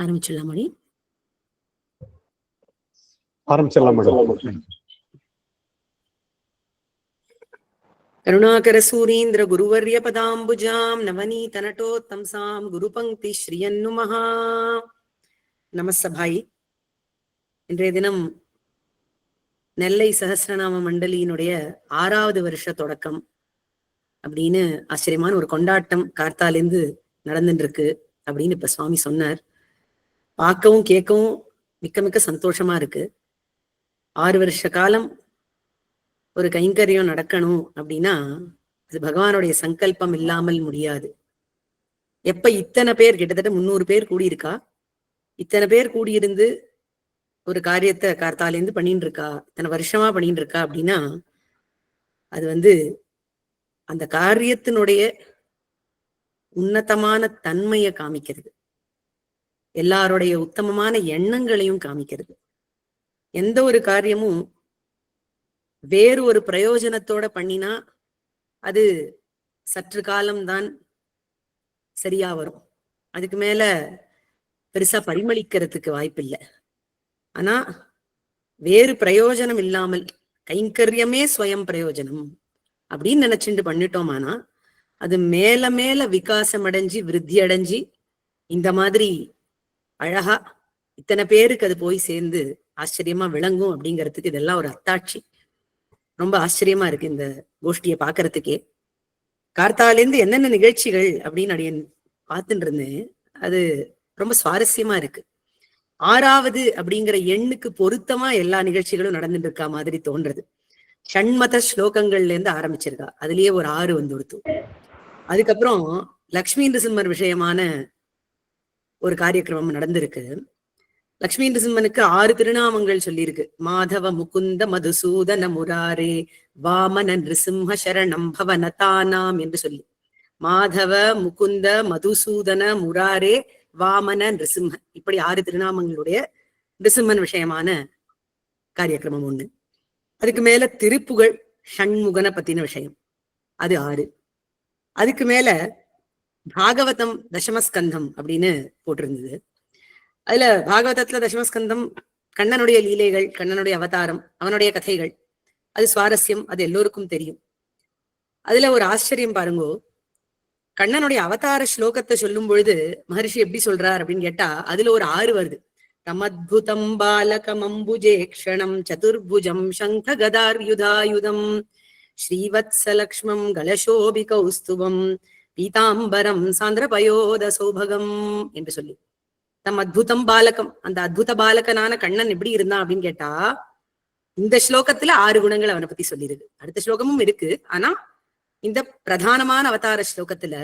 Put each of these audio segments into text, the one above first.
ஆரம்பிச்சிடலாம் மணி. ஆரம்பிச்சிடலாம் மேடம். கருணாகர சூரீந்திர குருவர்ய பதாம்புஜாம் நவநீத நட்டோத்தம்சாம் குரு பங்கி ஸ்ரீயன்னுமஹா. நமஸ்தபாய். இன்றைய தினம் நெல்லை சஹஸ்ரநாம மண்டலியினுடைய 6வது வருஷ தொடக்கம் அப்படின்னு ஆச்சரியமான ஒரு கொண்டாட்டம் கார்த்தாலேருந்து நடந்துட்டு இருக்கு அப்படின்னு இப்ப சுவாமி சொன்னார். பார்க்கவும் கேட்கவும் மிக்க மிக்க சந்தோஷமா இருக்கு. 6 வருஷ காலம் ஒரு கைங்கரியம் நடக்கணும் அப்படின்னா அது பகவானுடைய சங்கல்பம் இல்லாமல் முடியாது. எப்ப இத்தனை பேர், கிட்டத்தட்ட 300 பேர் கூடியிருக்கா, இத்தனை பேர் கூடியிருந்து ஒரு காரியத்தை கார்த்தாலேருந்து பண்ணிட்டு இருக்கா, இத்தனை வருஷமா பண்ணிட்டு இருக்கா அப்படின்னா அது அந்த காரியத்தினுடைய உன்னதமான தன்மையை காமிக்கிறது, எல்லாருடைய உத்தமமான எண்ணங்களையும் காமிக்கிறது. எந்த ஒரு காரியமும் வேறு ஒரு பிரயோஜனத்தோட பண்ணினா அது சற்று காலம்தான் சரியா வரும், அதுக்கு மேல பெருசா பரிமளிக்கிறதுக்கு வாய்ப்பில்லை. ஆனா வேறு பிரயோஜனம் இல்லாமல் கைங்கரியமே ஸ்வயம் பிரயோஜனம் அப்படின்னு நினைச்சுட்டு பண்ணிட்டோமானா அது மேல மேல விகாசம் அடைஞ்சி விருத்தி அடைஞ்சி இந்த மாதிரி அழகா இத்தனை பேருக்கு அது போய் சேர்ந்து ஆச்சரியமா விளங்கும் அப்படிங்கிறதுக்கு இதெல்லாம் ஒரு அத்தாட்சி. ரொம்ப ஆச்சரியமா இருக்கு இந்த கோஷ்டியை பாக்குறதுக்கே. கார்த்தாலேருந்து என்னென்ன நிகழ்ச்சிகள் அப்படின்னு அடியன் பார்த்துட்டு இருந்தேன். அது ரொம்ப சுவாரஸ்யமா இருக்கு. 6வது அப்படிங்கிற எண்ணுக்கு பொருத்தமா எல்லா நிகழ்ச்சிகளும் நடந்துட்டு இருக்கா மாதிரி தோன்றது. ஷண்மத ஸ்லோகங்கள்ல இருந்து ஆரம்பிச்சிருக்கா, அதுலயே ஒரு 6 வந்துடுத்து. அதுக்கப்புறம் லக்ஷ்மி நரசிம்மர் விஷயமான ஒரு காரியக்கிரமம் நடந்திருக்கு. லக்ஷ்மி நரசிம்மனுக்கு 6 திருநாமங்கள் சொல்லியிருக்கு. மாதவ முகுந்த மதுசூதன முராரே வாமன நிருசிம்ம சரணம் பவனதானாம் என்று சொல்லி, மாதவ முகுந்த மதுசூதன முராரே வாமன நிருசிம்ம, இப்படி 6 திருநாமங்களுடைய நிருசிம்மன் விஷயமான காரியக்கிரமம் ஒண்ணு. அதுக்கு மேல திருப்புகழ் ஷண்முகனை பத்தின விஷயம், அது 6. அதுக்கு மேல பாகவதம் தசமஸ்கந்தம் அப்படின்னு போட்டிருந்தது. அதுல பாகவதத்துல தசமஸ்கந்தம் கண்ணனுடைய லீலைகள், கண்ணனுடைய அவதாரம், அவனுடைய கதைகள், அது சுவாரஸ்யம், அது எல்லோருக்கும் தெரியும். அதுல ஒரு ஆச்சரியம் பாருங்கோ, கண்ணனுடைய அவதார ஸ்லோகத்தை சொல்லும் பொழுது மகர்ஷி எப்படி சொல்றார் அப்படின்னு கேட்டா அதுல ஒரு 6 வருது. தமத்புதம் பாலகம் அம்புஜே க்ஷணம் சதுர்புஜம் சங்க கதார்யுதாயுதம் ஸ்ரீவத்ஸலக்ஷ்மம் கலசோபி கௌஸ்துபம் பீதாம்பரம் சாந்திரபயோத சௌபகம் என்று சொல்லி, தம் அத்புதம் பாலகம், அந்த அத்புத பாலகனான கண்ணன் எப்படி இருந்தான் அப்படின்னு கேட்டா இந்த ஸ்லோகத்துல 6 குணங்கள் அவனை பத்தி சொல்லியிருக்கு. அடுத்த ஸ்லோகமும் இருக்கு, ஆனா இந்த பிரதானமான அவதார ஸ்லோகத்துல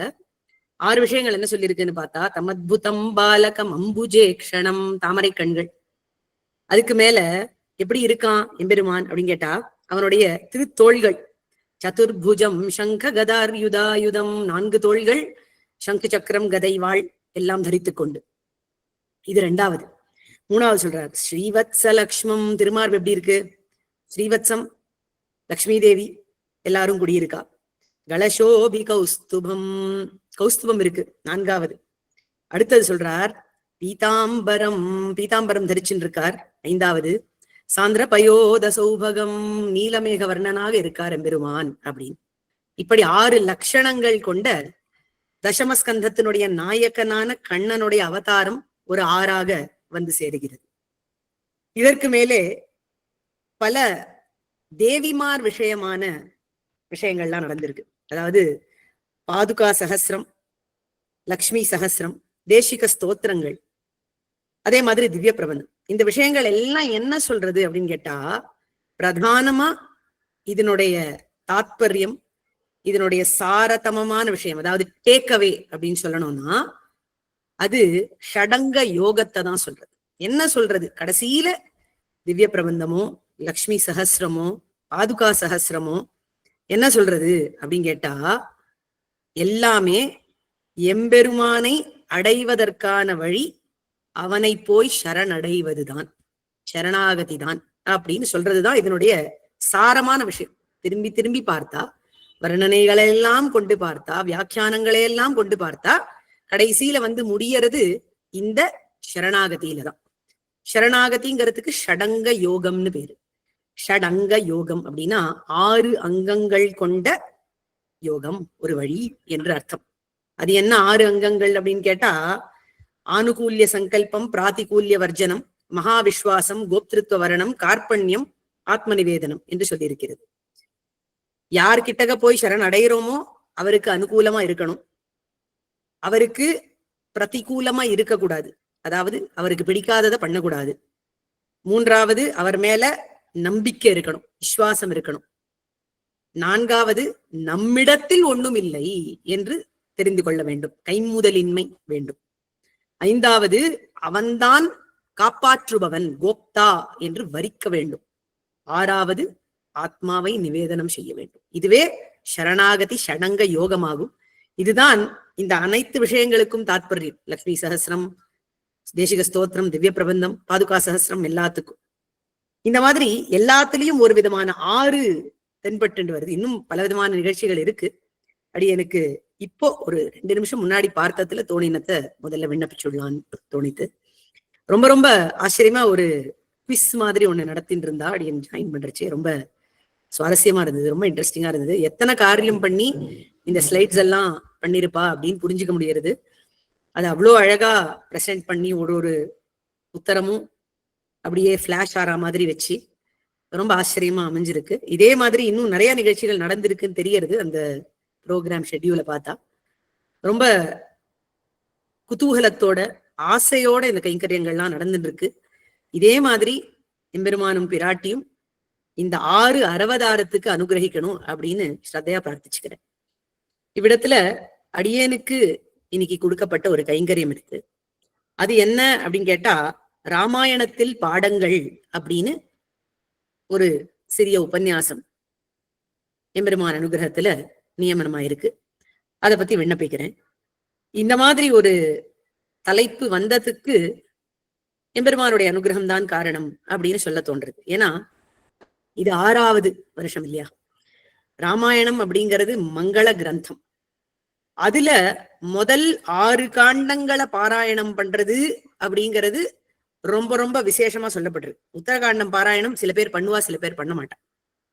6 விஷயங்கள் என்ன சொல்லியிருக்குன்னு பார்த்தா, தமத்புதம் பாலகம் அம்புஜே க்ஷணம், தாமரை கண்கள். அதுக்கு மேல எப்படி இருக்கான் எம்பெருமான் அப்படின்னு கேட்டா அவனுடைய திருத்தோள்கள், சதுர்புஜம் சங்க கதார்யுதாயுதம், 4 தோள்கள், சங்கு சக்கரம் கதை வாழ் எல்லாம் தரித்துக் கொண்டு. இது 2வது. 3வது சொல்றார் ஸ்ரீவத்ஸலக்ஷ்மம், திருமார்பு எப்படி இருக்கு, ஸ்ரீவத்சம் லக்ஷ்மி தேவி எல்லாரும் குடியிருக்கா. கலசோபி கௌஸ்துபம், கௌஸ்துபம் இருக்கு 4வது. அடுத்தது சொல்றார் பீதாம்பரம், பீதாம்பரம் தரிச்சுட்டு இருக்கார் 5வது. சாந்திர பயோத சௌபகம், நீலமேக வர்ணனாக இருக்கார் எம்பெருமான் அப்படின்னு. இப்படி 6 லட்சணங்கள் கொண்ட தசமஸ்கந்தத்தினுடைய நாயக்கனான கண்ணனுடைய அவதாரம் ஒரு 6ஆக வந்து சேருகிறது. இதற்கு மேலே பல தேவிமார் விஷயமான விஷயங்கள்லாம் நடந்திருக்கு. அதாவது பாதுகா சகஸ்ரம், லக்ஷ்மி சகஸ்ரம், தேசிக ஸ்தோத்திரங்கள், அதே மாதிரி திவ்ய பிரபந்தம். இந்த விஷயங்கள் எல்லாம் என்ன சொல்றது அப்படின்னு கேட்டா பிரதானமா இதனுடைய தாத்பரியம், இதனுடைய சாரதமமான விஷயம், அதாவது டேக்அவே அப்படின்னு சொல்லணும்னா அது ஷடங்க யோகத்தை தான் சொல்றது. என்ன சொல்றது, கடைசியில திவ்ய பிரபந்தமோ லக்ஷ்மி சகஸ்ரமோ பாதுகா சகஸ்ரமோ என்ன சொல்றது அப்படின்னு கேட்டா எல்லாமே எம்பெருமானை அடைவதற்கான வழி, அவனை போய் சரணடைவதுதான், சரணாகதி தான் அப்படின்னு சொல்றதுதான் இதனுடைய சாரமான விஷயம். திரும்பி திரும்பி பார்த்தா, வர்ணனைகளை எல்லாம் கொண்டு பார்த்தா, வியாக்கியானங்களை எல்லாம் கொண்டு பார்த்தா கடைசியில முடியறது இந்த சரணாகதியில தான். சரணாகதிங்கிறதுக்கு ஷடங்க யோகம்னு பேரு. ஷடங்க யோகம் அப்படின்னா 6 அங்கங்கள் கொண்ட யோகம், ஒரு வழி என்று அர்த்தம். அது என்ன 6 அங்கங்கள் அப்படின்னு கேட்டா, ஆனுகூல்ய சங்கல்பம், பிராதிகூல்ய வர்ஜனம், மகாவிஸ்வாசம், கோப்திருத்துவ வரணம், கார்பண்யம், ஆத்ம நிவேதனம் என்று சொல்லியிருக்கிறது. யார்கிட்டக போய் சரண் அடைகிறோமோ அவருக்கு அனுகூலமா இருக்கணும், அவருக்கு பிரதிகூலமா இருக்கக்கூடாது, அதாவது அவருக்கு பிடிக்காததை பண்ணக்கூடாது. 3வது, அவர் மேல நம்பிக்கை இருக்கணும், விசுவாசம் இருக்கணும். 4வது, நம்மிடத்தில் ஒண்ணும் இல்லை என்று தெரிந்து கொள்ள வேண்டும், கைமுதலின்மை வேண்டும். 5வது, அவன்தான் காப்பாற்றுபவன், கோப்தா என்று வரிக்க வேண்டும். 6வது, ஆத்மாவை நிவேதனம் செய்ய வேண்டும். இதுவே சரணாகதி ஷடங்க யோகமாகும். இதுதான் இந்த அனைத்து விஷயங்களுக்கும் தாத்பரியம். லக்ஷ்மி சஹஸ்ரம், தேசிக ஸ்தோத்திரம், திவ்ய பிரபந்தம், பாதுகா சஹஸ்ரம், எல்லாத்துக்கும் இந்த மாதிரி எல்லாத்துலயும் ஒரு விதமான 6 தென்பட்டு வருது. இன்னும் பல விதமான நிகழ்ச்சிகள் இருக்கு. அப்படி எனக்கு இப்போ ஒரு 2 நிமிஷம் முன்னாடி பார்த்ததுல தோணினத்தை முதல்ல விண்ணப்பிச்சுடலான்னு தோணித்து. ரொம்ப ரொம்ப ஆச்சரியமா ஒரு குவிஸ் மாதிரி ஒண்ணு நடத்திட்டு இருந்தா அப்படி ஜாயின் பண்றச்சு. ரொம்ப சுவாரஸ்யமா இருந்தது, ரொம்ப இன்ட்ரெஸ்டிங்கா இருந்தது. எத்தனை காரியம் பண்ணி இந்த ஸ்லைட்ஸ் எல்லாம் பண்ணிருப்பா அப்படின்னு புரிஞ்சுக்க முடியறது. அது அவ்வளோ அழகா ப்ரெசென்ட் பண்ணி ஒரு உத்தரமும் அப்படியே ஃபிளாஷ் ஆற மாதிரி வச்சு ரொம்ப ஆச்சரியமா அமைஞ்சிருக்கு. இதே மாதிரி இன்னும் நிறைய நிகழ்ச்சிகள் நடந்திருக்குன்னு தெரியறது அந்த ப்ரோக்ராம் ஷெட்யூலை பார்த்தா. ரொம்ப குதூகலத்தோட ஆசையோட இந்த கைங்கரியங்கள்லாம் நடந்துட்டு இருக்கு. இதே மாதிரி எம்பெருமானும் பிராட்டியும் இந்த 6 அரவதாரத்துக்கு அனுகிரகிக்கணும் அப்படின்னு ஸ்ரத்தையா பிரார்த்திச்சுக்கிறேன். இவ்விடத்துல அடியேனுக்கு இன்னைக்கு கொடுக்கப்பட்ட ஒரு கைங்கரியம் இருக்கு. அது என்ன அப்படின்னு கேட்டா, ராமாயணத்தில் பாடங்கள் அப்படின்னு ஒரு சிறிய உபன்யாசம் எம்பெருமான் அனுகிரகத்துல நியமனமா இருக்கு. அதை பத்தி விண்ணப்பிக்கிறேன். இந்த மாதிரி ஒரு தலைப்பு வந்ததுக்கு எம்பெருமானுடைய அனுகிரகம் தான் காரணம் அப்படின்னு சொல்ல தோன்றது. ஏன்னா இது 6வது வருஷம் இல்லையா? ராமாயணம் அப்படிங்கிறது மங்கள கிரந்தம். அதுல முதல் 6 காண்டங்களை பாராயணம் பண்றது அப்படிங்கிறது ரொம்ப ரொம்ப விசேஷமா சொல்லப்பட்டிருக்கு. உத்தரகாண்டம் பாராயணம் சில பேர் பண்ணுவா, சில பேர் பண்ண மாட்டா.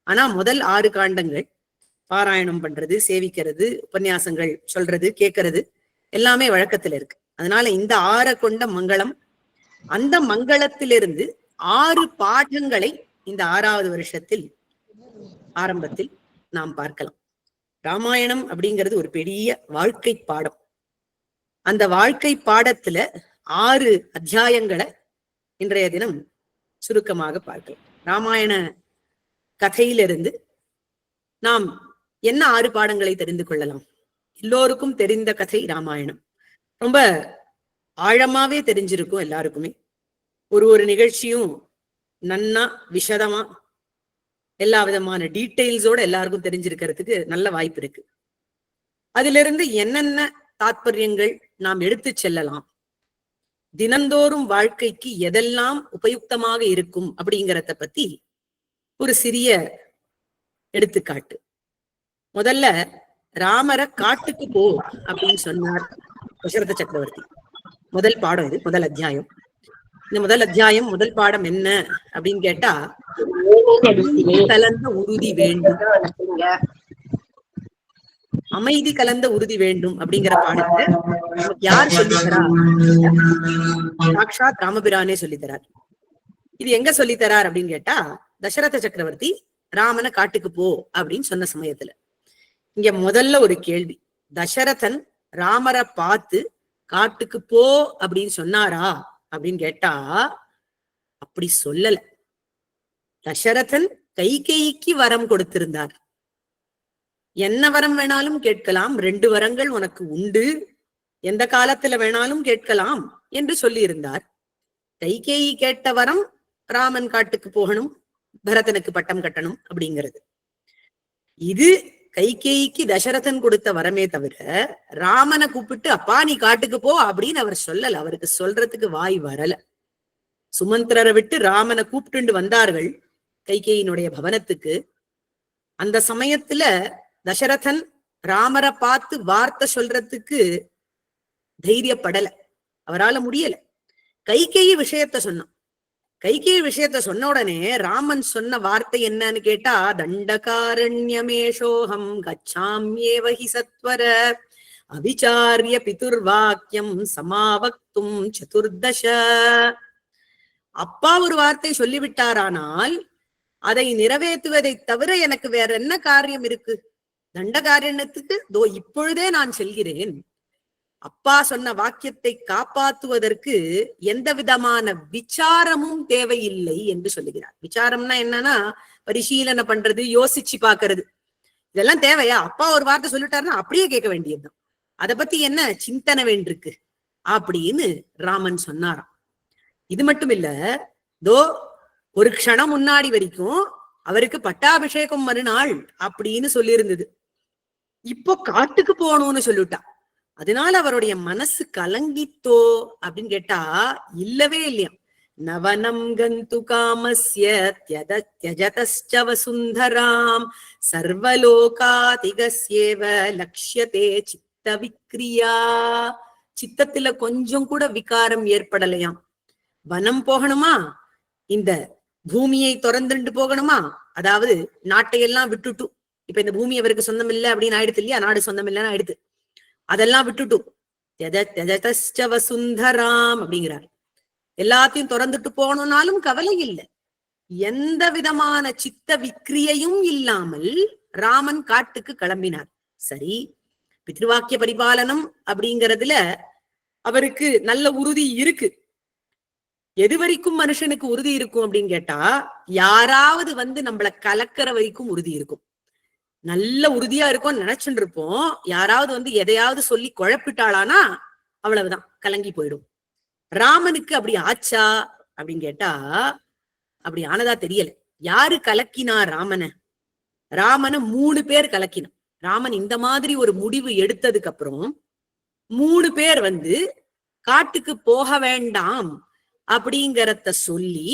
ஆனா முதல் 6 காண்டங்கள் பாராயணம் பண்றது, சேவிக்கிறது, உபன்யாசங்கள் சொல்றது, கேட்கறது எல்லாமே வழக்கத்துல இருக்கு. அதனால இந்த 6 கொண்ட மங்களம், அந்த மங்களத்திலிருந்து 6 பாடங்களை இந்த 6வது வருஷத்தில் ஆரம்பத்தில் நாம் பார்க்கலாம். ராமாயணம் அப்படிங்கிறது ஒரு பெரிய வாழ்க்கை பாடம். அந்த வாழ்க்கை பாடத்துல 6 அத்தியாயங்களை இன்றைய தினம் சுருக்கமாக பார்க்கலாம். ராமாயண கதையிலிருந்து நாம் என்ன 6 பாடங்களை தெரிந்து கொள்ளலாம்? எல்லோருக்கும் தெரிந்த கதை ராமாயணம். ரொம்ப ஆழமாவே தெரிஞ்சிருக்கும் எல்லாருக்குமே. ஒரு நிகழ்ச்சியும் நன்னா விஷதமா எல்லா விதமான டீட்டெயில்ஸோட எல்லாருக்கும் தெரிஞ்சிருக்கிறதுக்கு நல்ல வாய்ப்பு இருக்கு. அதுல இருந்து என்னென்ன தாத்பரியங்கள் நாம் எடுத்து செல்லலாம், தினந்தோறும் வாழ்க்கைக்கு எதெல்லாம் உபயுக்தமாக இருக்கும் அப்படிங்கிறத பத்தி ஒரு சிறிய எடுத்துக்காட்டு. முதல்ல ராமரை காட்டுக்கு போ அப்படின்னு சொன்னார் தசரத சக்கரவர்த்தி. முதல் பாடம் இது, முதல் அத்தியாயம். இந்த முதல் அத்தியாயம் முதல் பாடம் என்ன அப்படின்னு கேட்டா, கலந்த உறுதி வேண்டும், அமைதி கலந்த உறுதி வேண்டும் அப்படிங்கிற பாடத்தை யார் சொல்லித்தரா? சாக்ஷாத் ராமபிரானே சொல்லித்தரார். இது எங்க சொல்லித்தரார் அப்படின்னு கேட்டா, தசரத சக்கரவர்த்தி ராமனை காட்டுக்கு போ அப்படின்னு சொன்ன சமயத்துல இங்க முதல்ல ஒரு கேள்வி. தசரதன் ராமரை பார்த்து காட்டுக்கு போ அப்படின்னு சொன்னாரா அப்படின்னு கேட்டா, அப்படி சொல்லல. தசரதன் கைகேயிக்கு வரம் கொடுத்திருந்தார். என்ன வரம் வேணாலும் கேட்கலாம், 2 வரங்கள் உனக்கு உண்டு, எந்த காலத்துல வேணாலும் கேட்கலாம் என்று சொல்லி இருந்தார். கைகேயி கேட்ட வரம் ராமன் காட்டுக்கு போகணும், பரதனுக்கு பட்டம் கட்டணும் அப்படிங்கிறது. இது கைகேயிக்கு தசரதன் கொடுத்த வரமே தவிர ராமனை கூப்பிட்டு அப்பா நீ காட்டுக்கு போ அப்படின்னு அவர் சொல்லல. அவருக்கு சொல்றதுக்கு வாய் வரல. சுமந்திரரை விட்டு ராமனை கூப்பிட்டு வந்தார்கள் கைகேயினுடைய பவனத்துக்கு. அந்த சமயத்துல தசரதன் ராமரை பார்த்து வார்த்தை சொல்றதுக்கு தைரியப்படல, அவரால முடியல. கைகேயி விஷயத்த சொன்னான். கைகேயி விஷயத்த சொன்ன உடனே ராமன் சொன்ன வார்த்தை என்னன்னு கேட்டா, தண்டகாரண்யமேஷோகம் கச்சாம்யேவ ஹி சத்வர அவிச்சாரிய பிதுர்வாக்கியம் சமாவக்தும் சதுர்தச. அப்பா ஒரு வார்த்தை சொல்லிவிட்டாரானால் அதை நிறைவேற்றுவதை தவிர எனக்கு வேற என்ன காரியம் இருக்கு? தண்டகாரண்யத்துக்கு இப்பொழுதே நான் செல்கிறேன். அப்பா சொன்ன வாக்கியத்தை காப்பாற்றுவதற்கு எந்த விதமான விசாரமும் தேவையில்லை என்று சொல்லுகிறார். விசாரம்னா என்னன்னா, பரிசீலனை பண்றது, யோசிச்சு பாக்குறது, இதெல்லாம் தேவையா? அப்பா ஒரு வார்த்தை சொல்லிட்டாருன்னா அப்படியே கேட்க வேண்டியதுதான். அதை பத்தி என்ன சிந்தனை வேண்டிருக்கு அப்படின்னு ராமன் சொன்னாராம். இது மட்டும் இல்ல, ஒரு க்ஷணம் முன்னாடி வரைக்கும் அவருக்கு பட்டாபிஷேகம் மறுநாள் அப்படின்னு சொல்லியிருந்தது. இப்போ காட்டுக்கு போகணும்னு சொல்லிட்டா. அதனால அவருடைய மனசு கலங்கித்தோ அப்படின்னு கேட்டா இல்லவே இல்லையா. நவனம் கந்து காமஸ்ய த்யஜதஸ்ச வசுந்தராம் சர்வலோகாதிகஸ்யேவ லக்ஷ்யதே சித்த விக்ரியா. சித்தத்துல கொஞ்சம் கூட விகாரம் ஏற்படலையாம். வனம் போகணுமா, இந்த பூமியை திறந்துட்டு போகணுமா, அதாவது நாட்டையெல்லாம் விட்டுட்டு, இப்ப இந்த பூமி அவருக்கு சொந்தம் இல்லை அப்படின்னு ஆயிடுத்து இல்லையா, நாடு சொந்தம் இல்லைன்னு ஆயிடுத்து, அதெல்லாம் விட்டுட்டு வசுந்தராம் அப்படிங்கிறார். எல்லாத்தையும் திறந்துட்டு போகணும்னாலும் கவலை இல்லை. எந்த விதமான சித்த விக்ரியையும் இல்லாமல் ராமன் காட்டுக்கு கிளம்பினார். சரி, பித்ருவாக்கிய பரிபாலனம் அப்படிங்கிறதுல அவருக்கு நல்ல உறுதி இருக்கு. எது வரைக்கும் மனுஷனுக்கு உறுதி இருக்கும் அப்படின்னு கேட்டா, யாராவது வந்து நம்மள கலக்கிற வரைக்கும் உறுதி இருக்கும். நல்ல உறுதியா இருக்கும் நினைச்சுட்டு இருப்போம். யாராவது வந்து எதையாவது சொல்லி குழப்பிட்டாளானா அவ்வளவுதான், கலங்கி போயிடும். ராமனுக்கு அப்படி ஆச்சா அப்படின்னு கேட்டா அப்படி ஆனதா தெரியல. யாரு கலக்கினா ராமனை? 3 பேர் கலக்கினான். ராமன் இந்த மாதிரி ஒரு முடிவு எடுத்ததுக்கு அப்புறம் 3 பேர் வந்து காட்டுக்கு போக வேண்டாம் அப்படிங்கறத சொல்லி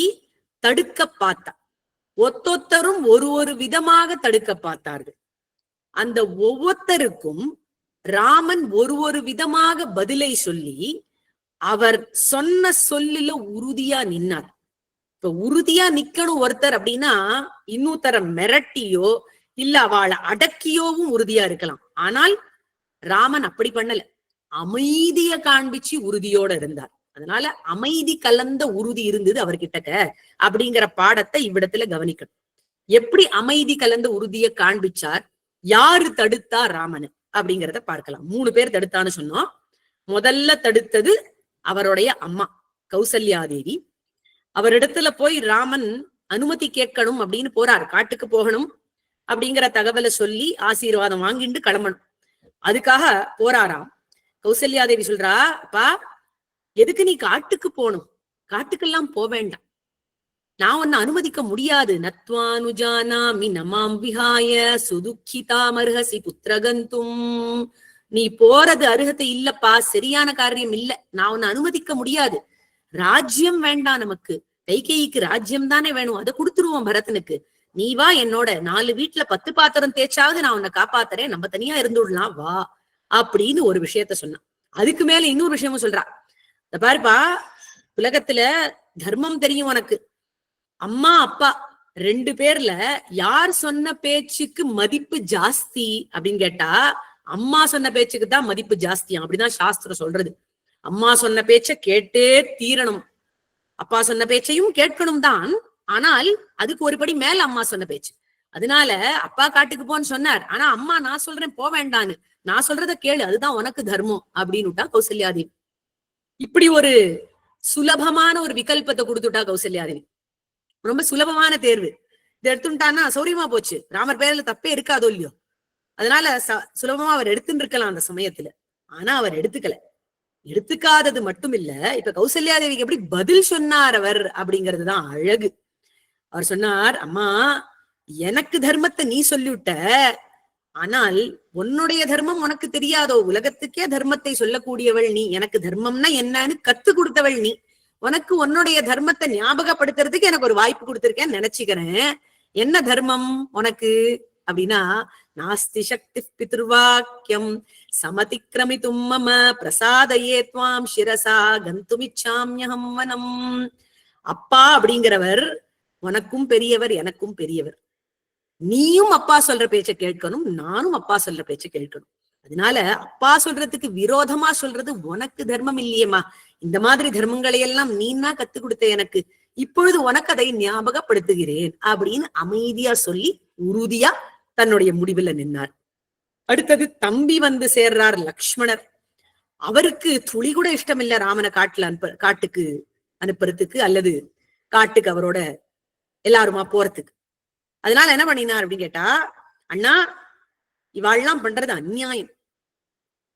தடுக்க பார்த்தா. ஒத்தொத்தரும் ஒரு விதமாக தடுக்க பார்த்தார்கள். அந்த ஒவ்வொருத்தருக்கும் ராமன் ஒரு விதமாக பதிலை சொல்லி அவர் சொன்ன சொல்லில உறுதியா நின்னார். இப்ப உறுதியா நிக்கணும் ஒருத்தர் அப்படின்னா இன்னொருத்தர மிரட்டியோ இல்ல அவளை அடக்கியோவும் உறுதியா இருக்கலாம். ஆனால் ராமன் அப்படி பண்ணல, அமைதிய காண்பிச்சு உறுதியோட இருந்தார். அதனால அமைதி கலந்த உறுதி இருந்தது அவர்கிட்டக்க அப்படிங்கிற பாடத்தை இவ்விடத்துல கவனிக்கணும். எப்படி அமைதி கலந்த உறுதிய காண்பிச்சார், யாரு தடுத்தா ராமனு அப்படிங்கிறத பார்க்கலாம். 3 பேர் தடுத்தான்னு சொன்னோம். முதல்ல தடுத்தது அவருடைய அம்மா கௌசல்யாதேவி. அவரிடத்துல போய் ராமன் அனுமதி கேட்கணும் அப்படின்னு போறார். காட்டுக்கு போகணும் அப்படிங்கிற தகவலை சொல்லி ஆசீர்வாதம் வாங்கிட்டு கிளம்பணும். அதுக்காக போறாராம். கௌசல்யாதேவி சொல்றா, அப்பா எதுக்கு நீ காட்டுக்கு போகணும்? காட்டுக்கெல்லாம் போக வேண்டாம், நான் உன்னை அனுமதிக்க முடியாது. நத்வானுஜானாமி நமாம் விஹாய சுதுக்கிதாமர்ஹசி புத்திரகந்தும். நீ போறது அருகதை இல்லப்பா, சரியான காரியம் இல்ல, நான் உன்னை அனுமதிக்க முடியாது. ராஜ்யம் வேண்டாம் நமக்கு, கைகேயிக்கு ராஜ்யம் தானே வேணும், அதை கொடுத்துருவோம் பரதனுக்கு. நீ வா என்னோட, 4 வீட்டுல 10 பாத்திரம் தேய்ச்சாவது நான் உன்னை காப்பாத்துறேன், நம்ம தனியா இருந்துடலாம் வா அப்படின்னு ஒரு விஷயத்த சொன்னான். அதுக்கு மேல இன்னொரு விஷயமும் சொல்றா. இந்த பாருப்பா, உலகத்துல தர்மம் தெரியும் உனக்கு. அம்மா அப்பா 2 பேர்ல யார் சொன்ன பேச்சுக்கு மதிப்பு ஜாஸ்தி அப்படின்னு கேட்டா, அம்மா சொன்ன பேச்சுக்கு தான் மதிப்பு ஜாஸ்தியா, அப்படிதான் சாஸ்திரம் சொல்றது. அம்மா சொன்ன பேச்ச கேட்டே தீரணும், அப்பா சொன்ன பேச்சையும் கேட்கணும் தான், ஆனால் அதுக்கு ஒரு படி மேல அம்மா சொன்ன பேச்சு. அதனால அப்பா காட்டுக்கு போன்னு சொன்னார், ஆனா அம்மா நான் சொல்றேன் போ வேண்டான்னு, நான் சொல்றத கேளு, அதுதான் உனக்கு தர்மம் அப்படின்னுட்டா கௌசல்யாதேவி. இப்படி ஒரு சுலபமான ஒரு விகல்பத்தை கொடுத்துட்டா கௌசல்யாதேவி. ரொம்ப சுலபமான தேர்வு. இதை எடுத்துட்டான்னா சௌரியமா போச்சு, ராமர் பேர்ல தப்பே இருக்காதோ இல்லையோ. அதனால சுலபமா அவர் எடுத்துட்டு இருக்கலாம் அந்த சமயத்துல. ஆனா அவர் எடுத்துக்காதது மட்டும் இல்ல, இப்ப கௌசல்யாதேவிக்கு எப்படி பதில் சொன்னார் அவர் அப்படிங்கிறதுதான் அழகு. அவர் சொன்னார், அம்மா எனக்கு தர்மத்தை நீ சொல்லிவிட்ட, ஆனால் உன்னுடைய தர்மம் உனக்கு தெரியாதோ, உலகத்துக்கே தர்மத்தை சொல்லக்கூடியவள் நீ, எனக்கு தர்மம்னா என்னன்னு கத்து கொடுத்தவள் நீ, உனக்கு உன்னுடைய தர்மத்தை ஞாபகப்படுத்துறதுக்கு எனக்கு ஒரு வாய்ப்பு கொடுத்திருக்கேன்னு நினைச்சுக்கிறேன். என்ன தர்மம் உனக்கு அப்படின்னா, நாஸ்தி சக்தி பித்ருவாக்கியம் சமதிக்ரமிதும் மம பிரசாதையே துவாம் சிரசா கந்துமிச்சாம்யஹம் வனம். அப்பா அப்படிங்கிறவர் உனக்கும் பெரியவர், எனக்கும் பெரியவர். நீயும் அப்பா சொல்ற பேச்ச கேட்கணும், நானும் அப்பா சொல்ற பேச்ச கேட்கணும். அதனால அப்பா சொல்றதுக்கு விரோதமா சொல்றது உனக்கு தர்மம் இல்லையேம்மா. இந்த மாதிரி தர்மங்களை எல்லாம் நீனா கத்து கொடுத்த எனக்கு, இப்பொழுது உனக்கு அதை ஞாபகப்படுத்துகிறேன் அப்படின்னு அமைதியா சொல்லி உறுதியா தன்னுடைய முடிவுல நின்னார். அடுத்தது தம்பி வந்து சேர்றார் லக்ஷ்மணர். அவருக்கு துளி கூட இஷ்டம் இல்ல ராமனை காட்டுக்கு அனுப்புறதுக்கு அல்லது காட்டுக்கு அவரோட எல்லாருமா போறதுக்கு. அதனால என்ன பண்ணினார் அப்படின்னு கேட்டா, அண்ணா இவாள்லாம் பண்றது அநியாயம்.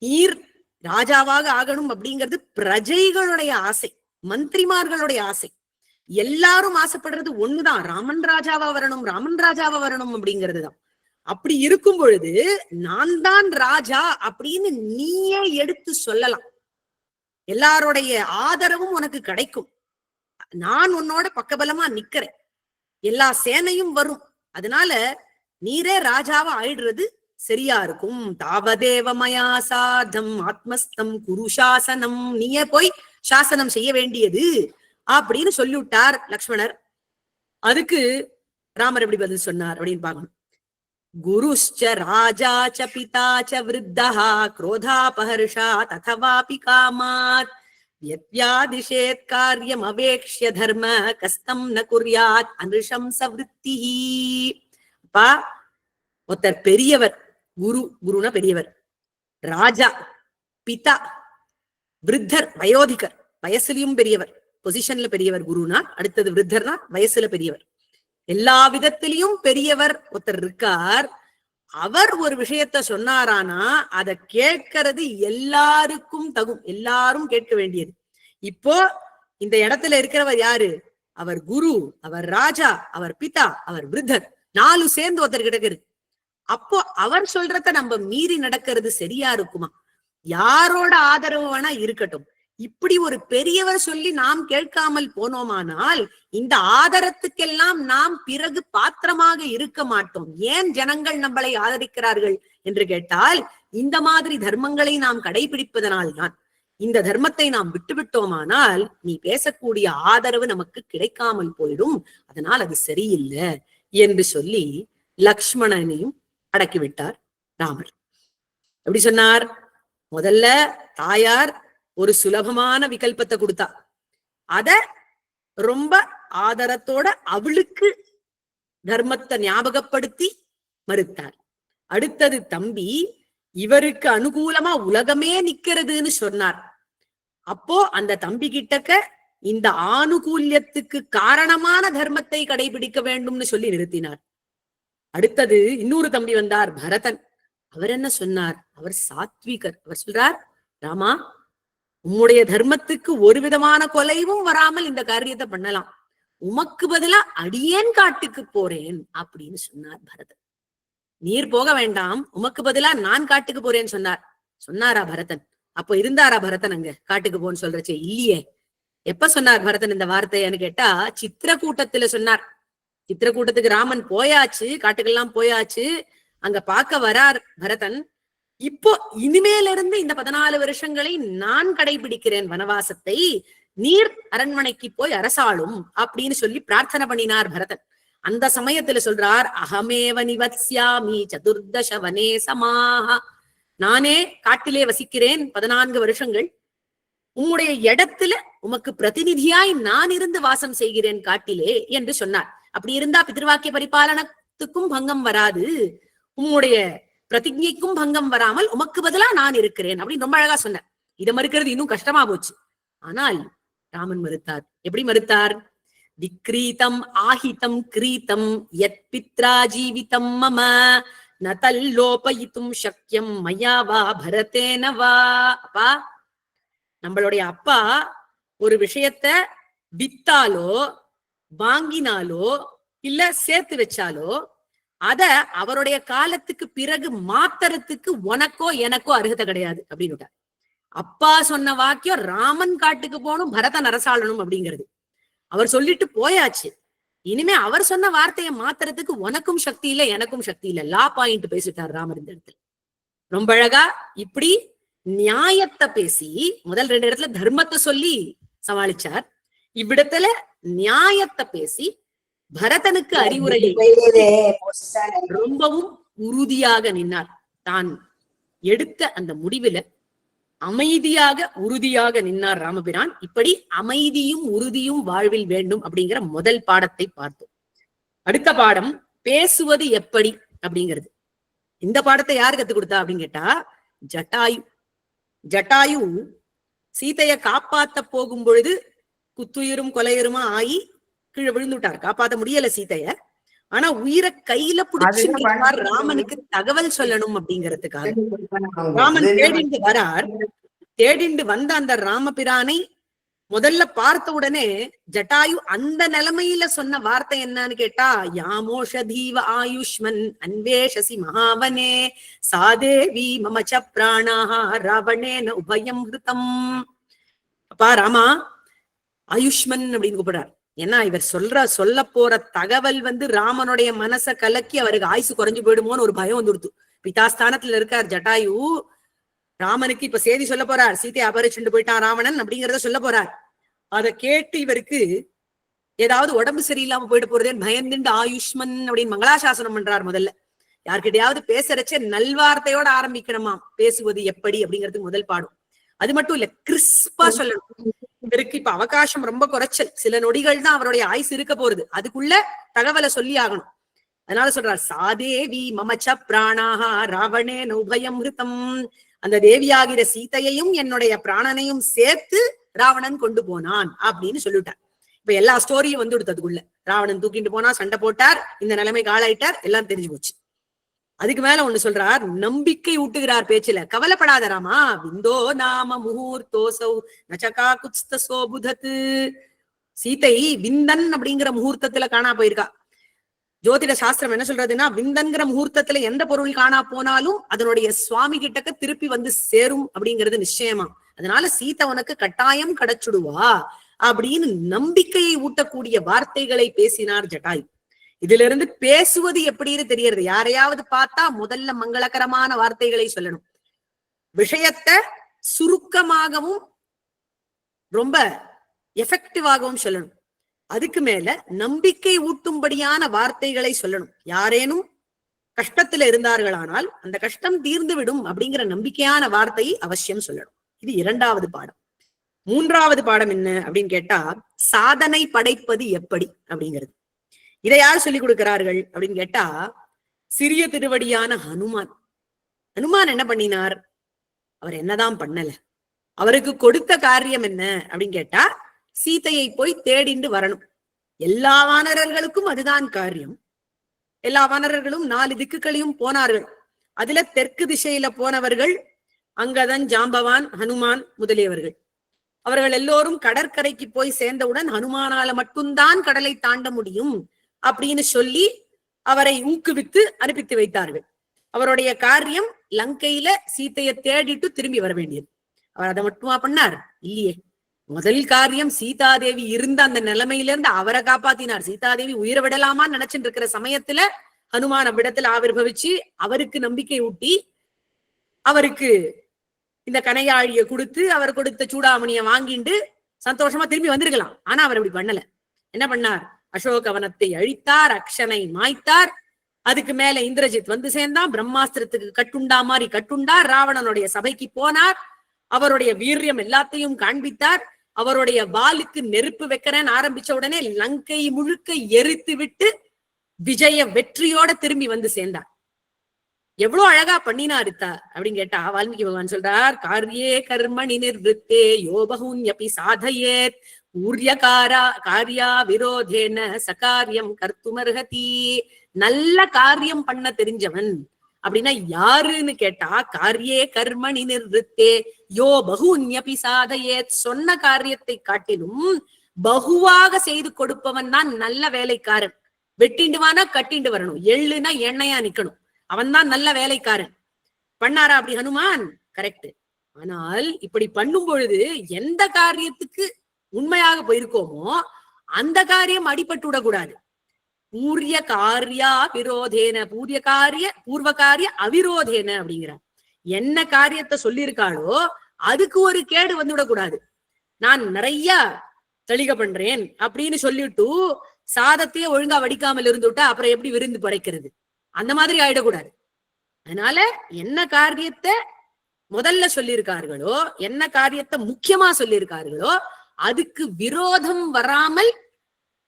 நீர் ராஜாவாக ஆகணும் அப்படிங்கிறது பிரஜைகளுடைய ஆசை, மந்திரிமார்களுடைய ஆசை. எல்லாரும் ஆசைப்படுறது ஒண்ணுதான், ராமன் ராஜாவா வரணும், ராமன் ராஜாவா வரணும் அப்படிங்கிறதுதான். அப்படி இருக்கும் பொழுது நான் தான் ராஜா அப்படின்னு நீயே எடுத்து சொல்லலாம், எல்லாருடைய ஆதரவும் உனக்கு கிடைக்கும், நான் உன்னோட பக்கபலமா நிக்கிறேன், எல்லா சேனையும் வரும், அதனால நீரே ராஜாவா ஆயிடுறது சரியா இருக்கும். தாவதேவமயா சாதம் ஆத்மஸ்தம் குருசாசனம், நீயே போய் சாசனம் செய்ய வேண்டியது அப்படின்னு சொல்லிவிட்டார் லக்ஷ்மணர். அதுக்கு ராமர் எப்படி பதில் சொன்னார் அப்படின்னு பார்க்கணும். குருஷ்ச ராஜா ச பிதா ச விருத்தஹ க்ரோதாபஹர்ஷா ததவாபி காமாத் யத்யாதிஷேத் கார்யம் அவேக்ஷ்ய தர்ம கஸ்தம் ந குர்யாத் அனுஷம்ச விருத்திஹி. அப்பா, ஒருத்தர் பெரியவர், குருனா பெரியவர், ராஜா, பிதா, விருத்தர் வயோதிகர், வயசுலயும் பெரியவர், பொசிஷன்ல பெரியவர் குருனா, அடுத்தது விருத்தர்னா வயசுல பெரியவர், எல்லா விதத்திலையும் பெரியவர் ஒருத்தர் இருக்கார். அவர் ஒரு விஷயத்த சொன்னாரானா அதை கேட்கறது எல்லாருக்கும் தகும், எல்லாரும் கேட்க வேண்டியது. இப்போ இந்த இடத்துல இருக்கிறவர் யாரு? அவர் குரு, அவர் ராஜா, அவர் பிதா, அவர் விருத்தர், 4 சேர்ந்து ஒருத்தர் கிட்ட இருக்கு. அப்போ அவர் சொல்றத நம்ம மீறி நடக்கிறது சரியா இருக்குமா? யாரோட ஆதரவு வேணா இருக்கட்டும், இப்படி ஒரு பெரியவர் சொல்லி நாம் கேட்காமல் போனோமானால் இந்த ஆதரத்துக்கெல்லாம் நாம் பிறகு பாத்திரமாக இருக்க மாட்டோம். ஏன் ஜனங்கள் நம்மளை ஆதரிக்கிறார்கள் என்று கேட்டால், இந்த மாதிரி தர்மங்களை நாம் கடைபிடிப்பதனால்தான். இந்த தர்மத்தை நாம் விட்டுவிட்டோமானால் நீ பேசக்கூடிய ஆதரவு நமக்கு கிடைக்காமல் போயிடும், அதனால் அது சரியில்லை என்று சொல்லி லக்ஷ்மணனையும் அடக்கிவிட்டார் ராமர். எப்படி சொன்னார்? முதல்ல தாயார் ஒரு சுலபமான விகல்பத்தை கொடுத்தா, அத ரொம்ப ஆதரத்தோட அவளுக்கு தர்மத்தை ஞாபகப்படுத்தி மறுத்தார். அடுத்தது தம்பி, இவருக்கு அனுகூலமா உலகமே நிக்கிறதுன்னு சொன்னார். அப்போ அந்த தம்பி கிட்டக்க இந்த ஆனுகூல்யத்துக்கு காரணமான தர்மத்தை கடைபிடிக்க வேண்டும்னு சொல்லி நிறுத்தினார். அடுத்தது இன்னொரு தம்பி வந்தார், பரதன். அவர் என்ன சொன்னார்? அவர் சாத்விகர். அவர் சொல்றார், ராமா, உம்முடைய தர்மத்துக்கு ஒரு விதமான கொலைவும் வராமல் இந்த காரியத்தை பண்ணலாம், உமக்கு பதிலா அடியேன் காட்டுக்கு போறேன் அப்படின்னு சொன்னார் பரதன். நீர் போக வேண்டாம், உமக்கு பதிலா நான் காட்டுக்கு போறேன்னு சொன்னாரா பரதன்? அப்போ இருந்தாரா பரதன் அங்க காட்டுக்கு போன்னு சொல்றச்சே? இல்லையே. எப்ப சொன்னார் பரதன் இந்த வார்த்தைன்னு கேட்டா, சித்திரக்கூட்டத்துல சொன்னார். சித்திரக்கூட்டத்துக்கு ராமன் போயாச்சு, காட்டுக்கெல்லாம் போயாச்சு, அங்க பார்க்க வரார் பரதன். இப்போ இனிமேல இருந்து இந்த 14 வருஷங்களை நான் கடைபிடிக்கிறேன் வனவாசத்தை, நீர் அரண்மனைக்கு போய் அரசாளும் அப்படின்னு சொல்லி பிரார்த்தனை பண்ணினார் பரதன். அந்த சமயத்துல சொல்றார், அகமேவ நிவத்ஸ்யாமி சதுர்தச வனே சமாஹ, நானே காட்டிலே வசிக்கிறேன் 14 வருஷங்கள், உம்முடைய இடத்துல உமக்கு பிரதிநிதியாய் நான் இருந்து வாசம் செய்கிறேன் காட்டிலே என்று சொன்னார். அப்படி இருந்தா பித்ருவாக்கிய பரிபாலனத்துக்கும் பங்கம் வராது, உம்முடைய பிரதிஜைக்கும் பங்கம் வராமல் உமக்கு பதிலா நான் இருக்கிறேன் அப்படின்னு ரொம்ப அழகா சொன்னார். இதை மறுக்கிறது இன்னும் கஷ்டமா போச்சு. ஆனால் ராமன் மறுத்தார். எப்படி மறுத்தார்? விக்ரீதம் ஆஹிதம் கிரீதம் யத் பித்ரா ஜீவிதம் மம நதல்லோபயித்தும் சக்யம் மயாவா பரதேனவா. அப்பா, நம்மளுடைய அப்பா ஒரு விஷயத்த வித்தாலோ வாங்கினாலோ இல்ல சேர்த்து வச்சாலோ அத அவருடைய காலத்துக்கு பிறகு மாத்தறதுக்கு உனக்கோ எனக்கோ அருகதை கிடையாது அப்படின்னு. அப்பா சொன்ன வாக்கியம் ராமன் காட்டுக்கு போகணும், பரதன் அரசாளணும் அப்படிங்கிறது. அவர் சொல்லிட்டு போயாச்சு. இனிமே அவர் சொன்ன வார்த்தையை மாத்துறதுக்கு உனக்கும் சக்தி இல்ல, எனக்கும் சக்தி இல்ல. லா பாயிண்ட் பேசிட்டார் ராமர் இந்த இடத்துல. ரொம்ப அழகா இப்படி நியாயத்தை பேசி, முதல் 2 இடத்துல தர்மத்தை சொல்லி சமாளிச்சார். இவ்விடத்துல நியாயத்தை பேசி பரதனுக்கு அறிவுரையை ரொம்பவும் உறுதியாக நின்னார். தான் எடுத்த அந்த முடிவுல அமைதியாக உறுதியாக நின்னார் ராமபிரான். இப்படி அமைதியும் உறுதியும் வாழ்வில் வேண்டும் அப்படிங்கிற முதல் பாடத்தை பார்த்தோம். அடுத்த பாடம் பேசுவது எப்படி அப்படிங்கிறது. இந்த பாடத்தை யாரு கத்து கொடுத்தா அப்படின்னு கேட்டா ஜட்டாயு. ஜட்டாயு சீதைய காப்பாத்த போகும் பொழுது குத்துயிரும் கொலையுருமா ஆகி கீழே விழுந்துட்டார். காப்பாத்த முடியல சீதைய. ஆனா உயிரை கையில பிடிச்சு ராமனுக்கு தகவல் சொல்லணும் அப்படிங்கிறதுக்காக ராமன் தேடிண்டு வரார். தேடிண்டு வந்த அந்த ராமபிரானை முதல்ல பார்த்த உடனே ஜட்டாயு அந்த நிலைமையில சொன்ன வார்த்தை என்னன்னு கேட்டா, யாமோஷதீவ ஆயுஷ்மன் அன்வேஷசி மகாவனே சாதேவி மமச்ச பிராணாஹா ராவணேன உபயம் ஹிருதம். அப்பா ராமா, ஆயுஷ்மன் அப்படின்னு கூப்பிடுறார். ஏன்னா இவர் சொல்ல போற தகவல் ராமனுடைய மனசை கலக்கி அவருக்கு ஆயுசு குறைஞ்சு போயிடுமோன்னு ஒரு பயம் வந்துடுத்து. பிதாஸ்தானத்துல இருக்கார் ஜட்டாயு. ராமனுக்கு இப்ப செய்தி சொல்ல போறார், சீதையை அபரிச்சுட்டு போயிட்டான் ராவணன் அப்படிங்கிறத சொல்ல போறார். அதை கேட்டு இவருக்கு ஏதாவது உடம்பு சரியில்லாம போயிட்டு போறதே பயந்துண்டு ஆயுஷ்மன் அப்படின்னு மங்களாசாசனம் பண்றார். முதல்ல யார்கிட்டயாவது பேசுறச்சே நல்வார்த்தையோட ஆரம்பிக்கணுமா பேசுவது எப்படி அப்படிங்கிறதுக்கு முதல் பாடம். அது மட்டும் இல்ல, கிறிஸ்பா சொல்லணும். இவருக்கு இப்ப அவகாசம் ரொம்ப குறைச்சல், சில நொடிகள் தான் அவருடைய ஆயுசு இருக்க போறது. அதுக்குள்ள தகவலை சொல்லி ஆகணும். அதனால சொல்றார், சாதேவி மமச்ச பிராணாஹா ராவணேன உபயம் ஹிருதம். அந்த தேவியாகிற சீதையையும் என்னுடைய பிராணனையும் சேர்த்து ராவணன் கொண்டு போனான் அப்படின்னு சொல்லிட்டார். இப்ப எல்லா ஸ்டோரியும் அதுக்குள்ள ராவணன் தூக்கிட்டு போனா, சண்டை போட்டார், இந்த நிலைமைக்கு ஆளாயிட்டார், எல்லாம் தெரிஞ்சு போச்சு. அதுக்கு மேல ஒண்ணு சொல்றார், நம்பிக்கை ஊட்டுகிறார் பேச்சுல. கவலைப்படாத ராமா, விந்தோ நாம முகூர்த்தோசௌ நச்சகா குத்ஸ்தசோ புதத்து. சீதை விந்தன் அப்படிங்கிற முகூர்த்தத்துல காணா போயிருக்கா. ஜோதிட சாஸ்திரம் என்ன சொல்றதுன்னா, விந்தன்கிற முகூர்த்தத்துல எந்த பொருள் காணா போனாலும் அதனுடைய சுவாமி கிட்டக்க திருப்பி சேரும் அப்படிங்கிறது நிச்சயமா. அதனால சீதை உனக்கு கட்டாயம் கிடைச்சுடுவா அப்படின்னு நம்பிக்கையை ஊட்டக்கூடிய வார்த்தைகளை பேசினார் ஜட்டாயு. இதுல இருந்து பேசுவது எப்படின்னு தெரியறது. யாரையாவது பார்த்தா முதல்ல மங்களகரமான வார்த்தைகளை சொல்லணும். விஷயத்தை சுருக்கமாகவும் ரொம்ப எஃபெக்டிவாகவும் சொல்லணும். அதுக்கு மேல நம்பிக்கை ஊட்டும்படியான வார்த்தைகளை சொல்லணும். யாரேனும் கஷ்டத்துல இருந்தார்களானால் அந்த கஷ்டம் தீர்ந்து விடும் அப்படிங்கிற நம்பிக்கையான வார்த்தையை அவசியம் சொல்லணும். இது 2வது பாடம். 3வது பாடம் என்ன அப்படின்னு கேட்டா, சாதனை படைப்பது எப்படி அப்படிங்கிறது. இதை யார் சொல்லிக் கொடுக்கிறார்கள் அப்படின்னு கேட்டா, சிறிய திருவடியான ஹனுமான். ஹனுமான் என்ன பண்ணினார்? அவர் என்னதான் பண்ணல. அவருக்கு கொடுத்த காரியம் என்ன அப்படின்னு கேட்டா, சீதையை போய் தேடிண்டு வரணும். எல்லா வானரர்களுக்கும் அதுதான் காரியம். எல்லா வானரர்களும் 4 திக்குகளையும் போனார்கள். அதுல தெற்கு திசையில போனவர்கள் அங்கதன், ஜாம்பவான், ஹனுமான் முதலியவர்கள். அவர்கள் எல்லோரும் கடற்கரைக்கு போய் சேர்ந்தவுடன் ஹனுமானால மட்டும்தான் கடலை தாண்ட முடியும் அப்படின்னு சொல்லி அவரை ஊக்குவித்து அனுப்பித்து வைத்தார்கள். அவருடைய காரியம் லங்கையில சீத்தையை தேடிட்டு திரும்பி வர வேண்டியது. அவர் அதை மட்டுமா பண்ணார்? இல்லையே. முதல் காரியம் சீதாதேவி இருந்த அந்த நிலைமையில இருந்து அவரை காப்பாத்தினார். சீதாதேவி உயிரை விடலாமான்னு நினைச்சுட்டு இருக்கிற சமயத்துல ஹனுமான் அவ்விடத்துல ஆவிர்வவிச்சு அவருக்கு நம்பிக்கை ஊட்டி அவருக்கு இந்த கனையாழிய கொடுத்து அவர் கொடுத்த சூடாமணியை வாங்கிட்டு சந்தோஷமா திரும்பி வந்திருக்கலாம். ஆனா அவர் அப்படி பண்ணல. என்ன பண்ணார்? அசோகவனத்தை அழித்தார், அக்ஷனை மாய்த்தார். அதுக்கு மேல இந்திரஜித் சேர்ந்தான். பிரம்மாஸ்திரத்துக்கு கட்டுண்டா மாதிரி கட்டுண்டார். ராவணனுடைய சபைக்கு போனார். அவருடைய வீரியம் எல்லாத்தையும் காண்பித்தார். அவருடைய வாளுக்கு நெருப்பு வைக்கிறேன்னு ஆரம்பிச்ச உடனே லங்கை முழுக்க எரித்து விட்டு விஜய வெற்றியோட திரும்பி சேர்ந்தார். எவ்வளவு அழகா பண்ணினாருத்தா அப்படின்னு கேட்டா, வால்மீகி பகவான் சொல்றார், காரியே கர்மணி நிர்வித்தே யோபகுன்யபி சாதயேத் காரியா விரோதேன சகாரியம் கர்த்துமர்ஹதி. நல்ல காரியம் பண்ண தெரிஞ்சவன் அப்படின்னா யாருன்னு கேட்டா, காரியே கர்மணி நிர்வித்தே யோ பகுன்யபி சாதயேத். சொன்ன காரியத்தை காட்டிலும் பகுவாக செய்து கொடுப்பவன் தான் நல்ல வேலைக்காரன். வெட்டிண்டுவானா கட்டிண்டு வரணும், எள்ளுனா எண்ணெயா நிக்கணும், அவன் தான் நல்ல வேலைக்காரன். பண்ணாரா அப்படி ஹனுமான்? கரெக்ட். ஆனால் இப்படி பண்ணும் பொழுது எந்த காரியத்துக்கு உண்மையாக போயிருக்கோமோ அந்த காரியம் அடிபட்டு விடக்கூடாது. பூரிய காரியா விரோதேன பூர்வகாரிய அவிரோதேன அப்படிங்கிறார். என்ன காரியத்தை சொல்லியிருக்காளோ அதுக்கு ஒரு கேடு வந்துவிடக்கூடாது. நான் நிறைய தெளிக பண்றேன் அப்படின்னு சொல்லிட்டு சாதத்தையே ஒழுங்கா வடிக்காமல் இருந்துட்டா அப்புறம் எப்படி விருந்து படைக்கிறது? அந்த மாதிரி ஆயிடக்கூடாது. அதனால என்ன காரியத்தை முதல்ல சொல்லியிருக்கார்களோ, என்ன காரியத்தை முக்கியமா சொல்லியிருக்கார்களோ அதுக்கு விரோதம் வராமல்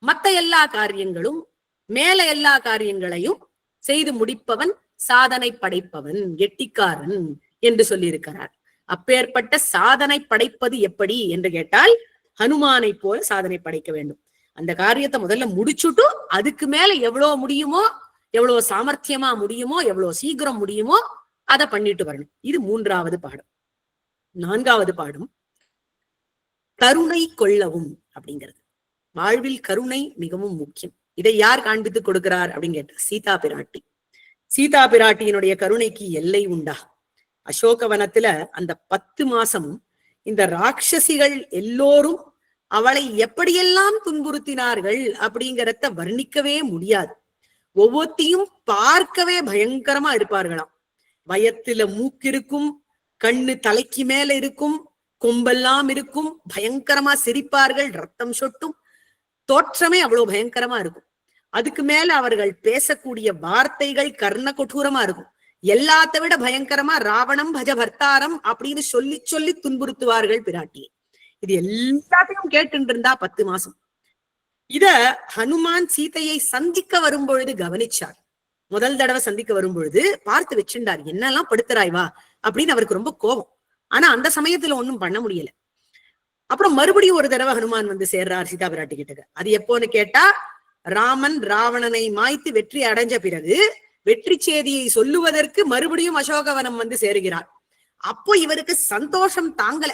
மத்த எல்லா காரியங்களும் மேல எல்லா காரியங்களையும் செய்து முடிப்பவன் சாதனை படைப்பவன், கெட்டிக்காரன் என்று சொல்லியிருக்கிறார். அப்பேற்பட்ட சாதனை படைப்பது எப்படி என்று கேட்டால் ஹனுமானை போல சாதனை படைக்க வேண்டும். அந்த காரியத்தை முதல்ல முடிச்சுட்டு அதுக்கு மேல எவ்வளவு முடியுமோ, எவ்வளவு சாமர்த்தியமா முடியுமோ, எவ்வளவு சீக்கிரம் முடியுமோ அதை பண்ணிட்டு வரணும். இது 3வது பாடம். 4வது பாடம் கருணை கொள்ளவும் அப்படிங்கிறது. வாழ்வில் கருணை மிகவும் முக்கியம். இதை யார் காண்பித்து கொடுக்கிறார் அப்படின்னு கேட்ட சீதா பிராட்டி. சீதா பிராட்டியினுடைய கருணைக்கு எல்லை உண்டா? அசோகவனத்துல அந்த 10 மாசம் இந்த ராட்சசிகள் எல்லோரும் அவளை எப்படியெல்லாம் துன்புறுத்தினார்கள் அப்படிங்கிறத வர்ணிக்கவே முடியாது. ஒவ்வொருத்தையும் பார்க்கவே பயங்கரமா இருப்பார்களாம். வயத்துல மூக்கு இருக்கும், கண்ணு தலைக்கு மேல இருக்கும், கொம்பெல்லாம் இருக்கும், பயங்கரமா சிரிப்பார்கள், ரத்தம் சொட்டும், தோற்றமே அவ்வளவு பயங்கரமா இருக்கும். அதுக்கு மேல அவர்கள் பேசக்கூடிய வார்த்தைகள் கர்ண கொடூரமா இருக்கும். எல்லாத்த விட பயங்கரமா ராவணம் பஜ பர்த்தாரம் அப்படின்னு சொல்லி சொல்லி துன்புறுத்துவார்கள் பிராட்டியை. இது எல்லாத்தையும் கேட்டு இருந்தா 10 மாசம். இத ஹனுமான் சீதையை சந்திக்க வரும்பொழுது கவனிச்சார். முதல் தடவை சந்திக்க வரும்பொழுது பார்த்து வச்சுட்டார். என்னெல்லாம் படுத்துறாய் வா அப்படின்னு அவருக்கு ரொம்ப கோபம். ஆனா அந்த சமயத்துல ஒண்ணும் பண்ண முடியல. அப்புறம் மறுபடியும் ஒரு தடவை ஹனுமான் வந்து சேர்றார் சீதா பிராட்டி கிட்ட. அது எப்போன்னு கேட்டா, ராமன் ராவணனை மாய்த்து வெற்றி அடைஞ்ச பிறகு வெற்றி செய்தியை சொல்லுவதற்கு மறுபடியும் அசோகவனம் வந்து சேருகிறார். அப்போ இவருக்கு சந்தோஷம் தாங்கல.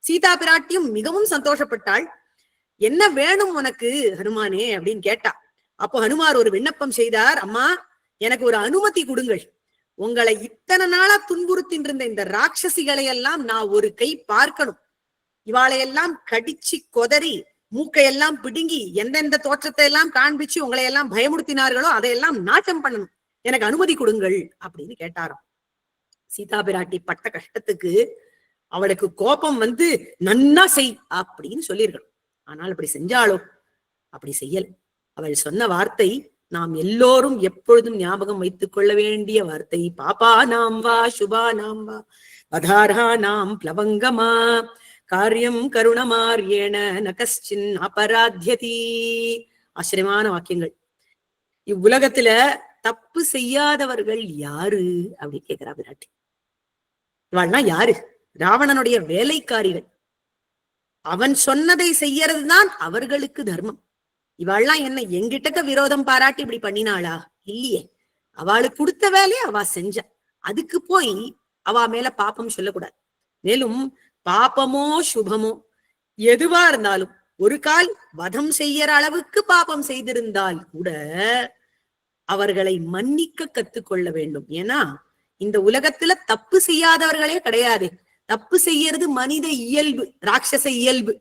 சீதா பிராட்டியும் மிகவும் சந்தோஷப்பட்டாள். என்ன வேணும் உனக்கு ஹனுமானே அப்படின்னு கேட்டா. அப்போ ஹனுமார் ஒரு விண்ணப்பம் செய்தார். அம்மா, எனக்கு ஒரு அனுமதி கொடுங்கள். உங்களை இத்தனை நாளா துன்புறுத்தின் இருந்த இந்த ராட்சசிகளை எல்லாம் நான் ஒரு கை பார்க்கணும். இவாளையெல்லாம் கடிச்சு கொதறி மூக்கையெல்லாம் பிடுங்கி எந்தெந்த தோற்றத்தை எல்லாம் காண்பிச்சு உங்களை எல்லாம் பயமுறுத்தினார்களோ அதையெல்லாம் நாட்டம் பண்ணணும். எனக்கு அனுமதி கொடுங்கள் அப்படின்னு கேட்டாராம். சீதா பிராட்டி பட்ட கஷ்டத்துக்கு அவளுக்கு கோபம் வந்து நன்னா செய் அப்படின்னு சொல்லியிருக்கணும். ஆனால் அப்படி செஞ்சாளோ? அப்படி செய்யல. அவள் சொன்ன வார்த்தை நாம் எல்லோரும் எப்பொழுதும் ஞாபகம் வைத்துக் கொள்ள வேண்டிய வார்த்தை. பாப்பா நாம் வா சுபா நாம் வா வதாரா நாம் பிளவங்கமா காரியம் கருணமாரியேன நகஸ்சின் அபராத்யதி. ஆச்சரியமான வாக்கியங்கள். இவ்வுலகத்துல தப்பு செய்யாதவர்கள் யாரு அப்படின்னு கேட்கிறா பிராட்டி. இவாள்னா யாரு? ராவணனுடைய வேலைக்காரிகள். அவன் சொன்னதை செய்யறதுதான் அவர்களுக்கு தர்மம். இவாள்லாம் என்ன எங்கிட்ட விரோதம் பாராட்டி இப்படி பண்ணினாளா? இல்லையே. அவளுக்கு கொடுத்த வேலையை அவ செஞ்சா. அதுக்கு போய் அவ மேல பாப்பம் சொல்லக்கூடாது. மேலும் பாப்பமோ சுபமோ எதுவா இருந்தாலும் ஒரு கால் வதம் செய்யற அளவுக்கு பாப்பம் செய்திருந்தால் கூட அவர்களை மன்னிக்க கத்துக்கொள்ள வேண்டும். ஏன்னா இந்த உலகத்துல தப்பு செய்யாதவர்களே கிடையாது. தப்பு செய்யறது மனித இயல்பு, ராட்சச இயல்பு.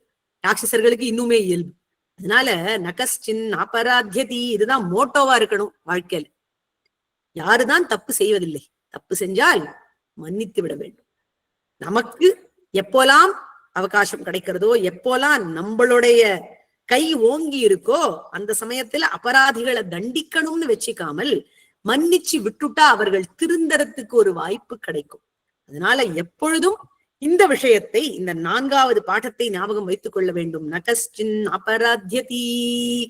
ராட்சசர்களுக்கு இன்னுமே இயல்பு. அதனால நகஸ்சின் அபராத்யதி இதுதான் மோட்டோவா இருக்கணும் வாழ்க்கையில. யாருதான் தப்பு செய்வதில்லை. தப்பு செஞ்சால் மன்னித்து விட வேண்டும். நமக்கு எப்போலாம் அவகாசம் கிடைக்கிறதோ, எப்போலாம் நம்மளுடைய கை ஓங்கி இருக்கோ அந்த சமயத்துல அபராதிகளை தண்டிக்கணும்னு வச்சுக்காமல் மன்னிச்சு விட்டுட்டா அவர்கள் திருந்தறதுக்கு ஒரு வாய்ப்பு கிடைக்கும். அதனால எப்பொழுதும் இந்த விஷயத்தை, இந்த 4வது பாடத்தை ஞாபகம் வைத்துக் கொள்ள வேண்டும். நகஸ்சின் அபராத்யதி,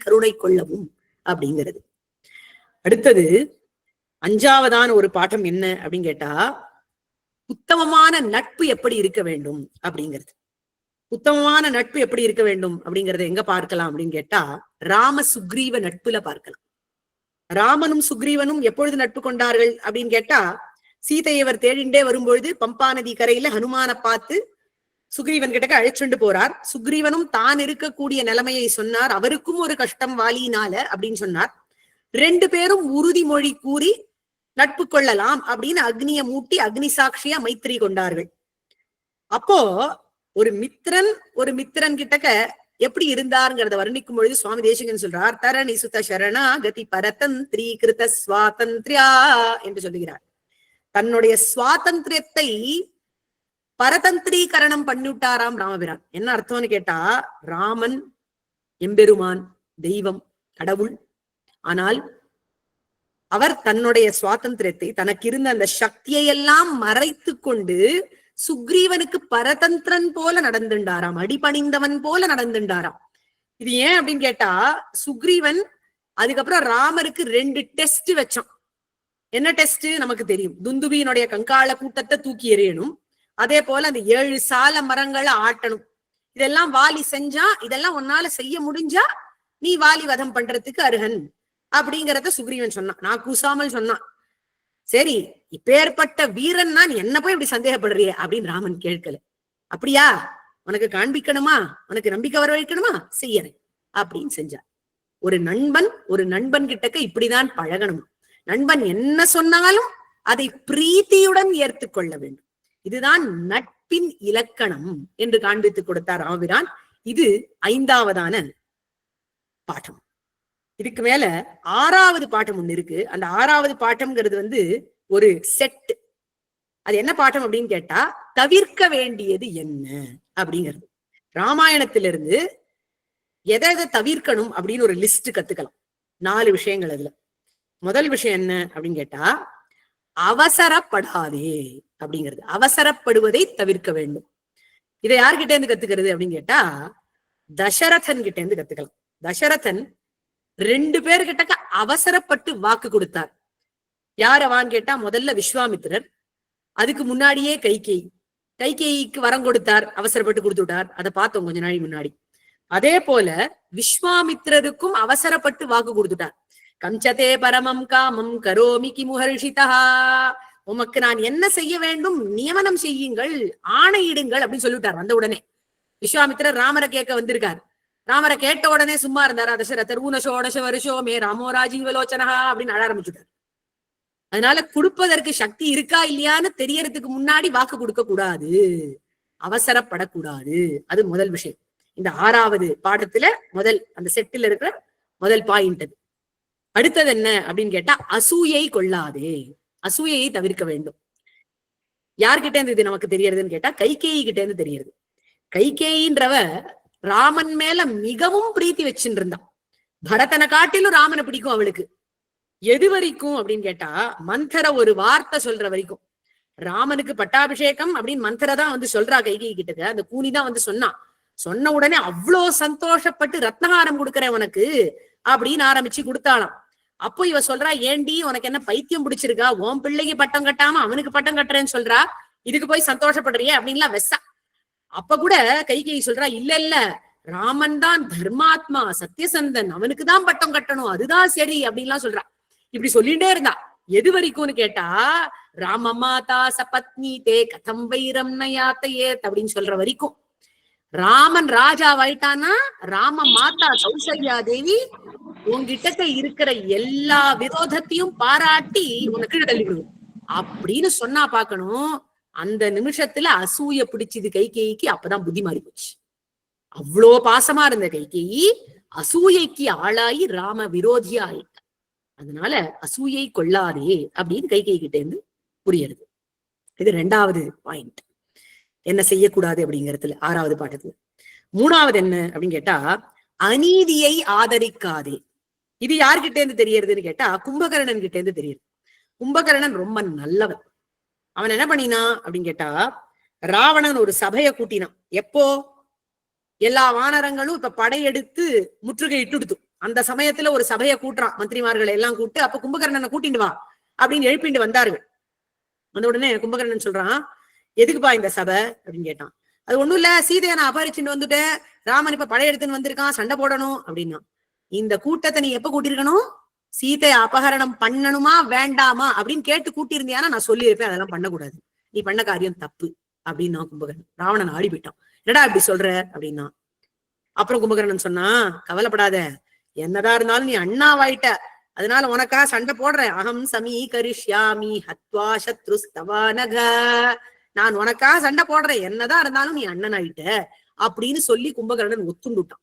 கருணை கொள்ளவும் அப்படிங்கிறது. அடுத்தது 5வதான ஒரு பாடம் என்ன அப்படின்னு கேட்டா, உத்தமமான நட்பு எப்படி இருக்க வேண்டும் அப்படிங்கிறது. உத்தமமான நட்பு எப்படி இருக்க வேண்டும் அப்படிங்கறத எங்க பார்க்கலாம் அப்படின்னு கேட்டா, ராம சுக்ரீவ நட்புல பார்க்கலாம். ராமனும் சுக்ரீவனும் எப்பொழுது நட்பு கொண்டார்கள் அப்படின்னு கேட்டா, சீதையவர் தேடிண்டே வரும்பொழுது பம்பா நதி கரையில ஹனுமானை பார்த்து சுக்ரீவன் கிட்ட அழைச்சுண்டு போறார். சுக்ரீவனும் தான் இருக்கக்கூடிய நிலைமையை சொன்னார். அவருக்கும் ஒரு கஷ்டம் வாலினால அப்படின்னு சொன்னார். 2 பேரும் உறுதிமொழி கூறி நட்பு கொள்ளலாம் அப்படின்னு அக்னிய மூட்டி அக்னி சாட்சியா மைத்திரி கொண்டார்கள். அப்போ ஒரு மித்திரன் கிட்டக்க எப்படி இருந்தாருங்கிறத வர்ணிக்கும் பொழுது சுவாமி தேசிகன் சொல்றார், தரணி சுத சரணா கதி பரதந்திரி கிருத சுவாதந்திரியா என்று சொல்லுகிறார். தன்னுடைய சுவாதந்திரியத்தை பரதந்திரீகரணம் பண்ணிவிட்டாராம் ராமபிரான். என்ன அர்த்தம்னு கேட்டா, ராமன் எம்பெருமான், தெய்வம், கடவுள். ஆனால் அவர் தன்னுடைய சுவாதந்திரத்தை, தனக்கு இருந்த அந்த சக்தியை எல்லாம் மறைத்து கொண்டு சுக்ரீவனுக்கு பரதந்திரன் போல நடந்துண்டாராம், அடிபணிந்தவன் போல நடந்துண்டாராம். இது ஏன் அப்படின்னு கேட்டா, சுக்ரீவன் அதுக்கப்புறம் ராமருக்கு 2 டெஸ்ட் வச்சான். என்ன டெஸ்ட் நமக்கு தெரியும். துந்துபியினுடைய கங்காள கூட்டத்தை தூக்கி எறியணும், அதே போல அந்த 7 சால மரங்களை ஆட்டணும். இதெல்லாம் வாலி செஞ்சா, இதெல்லாம் உன்னால செய்ய முடிஞ்சா நீ வாலி வதம் பண்றதுக்கு அருகன் அப்படிங்கறத சுக்ரீவன் சொன்னான். நான் கூசாமல் சொன்னான். சரி, இப்பேற்பட்ட வீரன் நான் என்ன போய் இப்படி சந்தேகப்படுறிய அப்படின்னு ராமன் கேட்கல. அப்படியா, உனக்கு காண்பிக்கணுமா, உனக்கு நம்பிக்கை வரவழைக்கணுமா, செய்யறேன் அப்படின்னு செஞ்சார். ஒரு நண்பன் கிட்டக்க இப்படிதான் பழகணும். நண்பன் என்ன சொன்னாலும் அதை பிரீத்தியுடன் ஏற்றுக்கொள்ள வேண்டும். இதுதான் நட்பின் இலக்கணம் என்று காண்பித்துக் கொடுத்தார் ராமபிரான். இது 5ஆவதான பாடம். இதுக்கு மேல 6ஆவது பாட்டம் ஒண்ணு இருக்கு. அந்த 6ஆவது பாட்டம்ங்கிறது ஒரு செட். அது என்ன பாட்டம் அப்படின்னு கேட்டா, தவிர்க்க வேண்டியது என்ன அப்படிங்கிறது. ராமாயணத்திலிருந்து எதை தவிர்க்கணும் அப்படின்னு ஒரு லிஸ்ட் கத்துக்கலாம். 4 விஷயங்கள். அதுல முதல் விஷயம் என்ன அப்படின்னு கேட்டா, அவசரப்படாதே அப்படிங்கிறது. அவசரப்படுவதை தவிர்க்க வேண்டும். இதை யார்கிட்ட இருந்து கத்துக்கிறது அப்படின்னு கேட்டா, தசரதன் கிட்ட இருந்து கத்துக்கலாம். தசரதன் 2 பேர்கிட்ட அவசரப்பட்டு வாக்கு கொடுத்தார். யாரவான்னு கேட்டா, முதல்ல விஸ்வாமித்திரர், அதுக்கு முன்னாடியே கைகேயிக்கு வரம் கொடுத்தார், அவசரப்பட்டு கொடுத்து விட்டார். அதை பார்த்தோம் கொஞ்ச நாளைக்கு முன்னாடி. அதே போல விஸ்வாமித்திரருக்கும் அவசரப்பட்டு வாக்கு கொடுத்துட்டார். கம்சதே பரமம் காமம் கரோமி கிமுஹர்ஷிதா, உமக்கு நான் என்ன செய்ய வேண்டும் நியமனம் செய்யுங்கள், ஆணையிடுங்கள் அப்படின்னு சொல்லிவிட்டார். வந்த உடனே விஸ்வாமித்திரர் ராமரை கேட்க வந்திருக்கார். ராமரை கேட்ட உடனே சும்மா இருந்தார் தசரதர். ஊனசோடச வருஷோ மே ராமோ ராஜீவலோச்சனா அப்படின்னு அழ ஆரம்பிச்சுட்டார். அதனால கொடுப்பதற்கு சக்தி இருக்கா இல்லையான்னு தெரியறதுக்கு முன்னாடி வாக்கு கொடுக்க கூடாது, அவசரப்படக்கூடாது. அது முதல் விஷயம். இந்த 6ஆவது பாடத்துல அந்த செட்டில் இருக்கிற முதல் பாயிண்ட் அது. அடுத்தது என்ன அப்படின்னு கேட்டா, அசூயை கொள்ளாதே, அசூயையை தவிர்க்க வேண்டும். யார்கிட்ட இருந்து இது நமக்கு தெரியறதுன்னு கேட்டா, கைகேயி கிட்ட இருந்து தெரியறது. கைகேயின்றவ ராமன் மேல மிகவும் பிரீத்தி வச்சுட்டு இருந்தான். பரதனை காட்டிலும் ராமனை பிடிக்கும் அவளுக்கு. எது வரைக்கும் அப்படின்னு கேட்டா, மந்தர ஒரு வார்த்தை சொல்ற வரைக்கும். ராமனுக்கு பட்டாபிஷேகம் அப்படின்னு மந்தர தான் சொல்றா கைகேயி கிட்ட. அந்த கூனி தான் சொன்னான். சொன்ன உடனே அவ்வளோ சந்தோஷப்பட்டு ரத்னஹாரம் கொடுக்கறேன் உனக்கு அப்படின்னு ஆரம்பிச்சு கொடுத்தாளாம். அப்போ இவ சொல்றா, ஏண்டி உனக்கு என்ன பைத்தியம் பிடிச்சிருக்கா, உன் பிள்ளைக்கு பட்டம் கட்டாம அவனுக்கு பட்டம் கட்டுறேன்னு சொல்றா, இதுக்கு போய் சந்தோஷப்படுறிய அப்படின்லாம் வெசா. அப்ப கூட கைகேயி சொல்றா, இல்ல ராமன் தான் தர்மாத்மா, சத்தியசந்தன், அவனுக்கு தான் பட்டம் கட்டணும், அதுதான் சரி அப்படின்லாம் சொல்றா. இப்படி சொல்லிட்டே இருந்தா. எது வரைக்கும்னு கேட்டா, ராம மாதா சபத்னி தே கதம் வைரம் நயாத்தையேத் அப்படின்னு சொல்ற வரைக்கும். ராமன் ராஜா ஆயிட்டானா, ராம மாதா கௌசல்யா தேவி உன்கிட்ட இருக்கிற எல்லா விரோதத்தையும் பாராட்டி உனக்கு தள்ளி விடுவோம் அப்படின்னு சொன்னா பாக்கணும். அந்த நிமிஷத்துல அசூய பிடிச்சது கைகேயிக்கு. அப்பதான் புத்தி மாறி போச்சு. அவ்வளோ பாசமா இருந்த கைகேயி அசூயைக்கு ஆளாயி ராம விரோதியா ஆயிட்ட. அதனால அசூயை கொள்ளாதே அப்படின்னு கைகேயி கிட்ட இருந்து புரியுது. இது 2ஆவது பாயிண்ட், என்ன செய்யக்கூடாது அப்படிங்கறதுல 6ஆவது பாட்டத்துல. 3ஆவது என்ன அப்படின்னு கேட்டா, அநீதியை ஆதரிக்காதே. இது யார்கிட்ட இருந்து தெரியறதுன்னு கேட்டா, கும்பகர்ணன் கிட்ட இருந்து தெரியுது. கும்பகர்ணன் ரொம்ப நல்லவன். அவன் என்ன பண்ணினா அப்படின்னு கேட்டா, ராவணன் ஒரு சபையை கூட்டினான். எப்போ எல்லா வானரங்களும் இப்ப படையெடுத்து முற்றுகை இட்டுடுத்து அந்த சமயத்துல ஒரு சபையை கூட்டுறான், மந்திரிமார்களை எல்லாம் கூட்டு. அப்ப கும்பகர்ணனை கூட்டிட்டு வா அப்படின்னு எழுப்பிண்டு வந்தார்கள். அந்த உடனே கும்பகர்ணன் சொல்றான், எதுக்குப்பா இந்த சபை அப்படின்னு கேட்டான். அது ஒண்ணும் இல்ல, சீதையை நான் அபகரிச்சுட்டு வந்துட்டேன், ராமன் இப்ப படையெடுத்துன்னு வந்திருக்கான், சண்டை போடணும் அப்படின்னா. இந்த கூட்டத்தை நீ எப்ப கூட்டியிருக்கணும், சீதையை அபகரணம் பண்ணணுமா வேண்டாமா அப்படின்னு கேட்டு கூட்டியிருந்தியானா நான் சொல்லியிருப்பேன், அதெல்லாம் பண்ணக்கூடாது, நீ பண்ண காரியம் தப்பு அப்படின்னா கும்பகர்ணன். ராவணன் ஆடி போயிட்டான். என்னடா இப்படி சொல்ற அப்படின்னா. அப்புறம் கும்பகர்ணன் சொன்னா, கவலைப்படாத, என்னதான் இருந்தாலும் நீ அண்ணாவாயிட்ட, அதனால உனக்கா சண்டை போடுறேன். அகம் சமீகரிஷ்யாமி ஹத்வா சத்ருஸ்தவானக, நான் உனக்கா சண்டை போடுறேன், என்னதான் இருந்தாலும் நீ அண்ணன் ஆயிட்ட அப்படின்னு சொல்லி கும்பகர்ணன் ஒத்துண்டுட்டான்.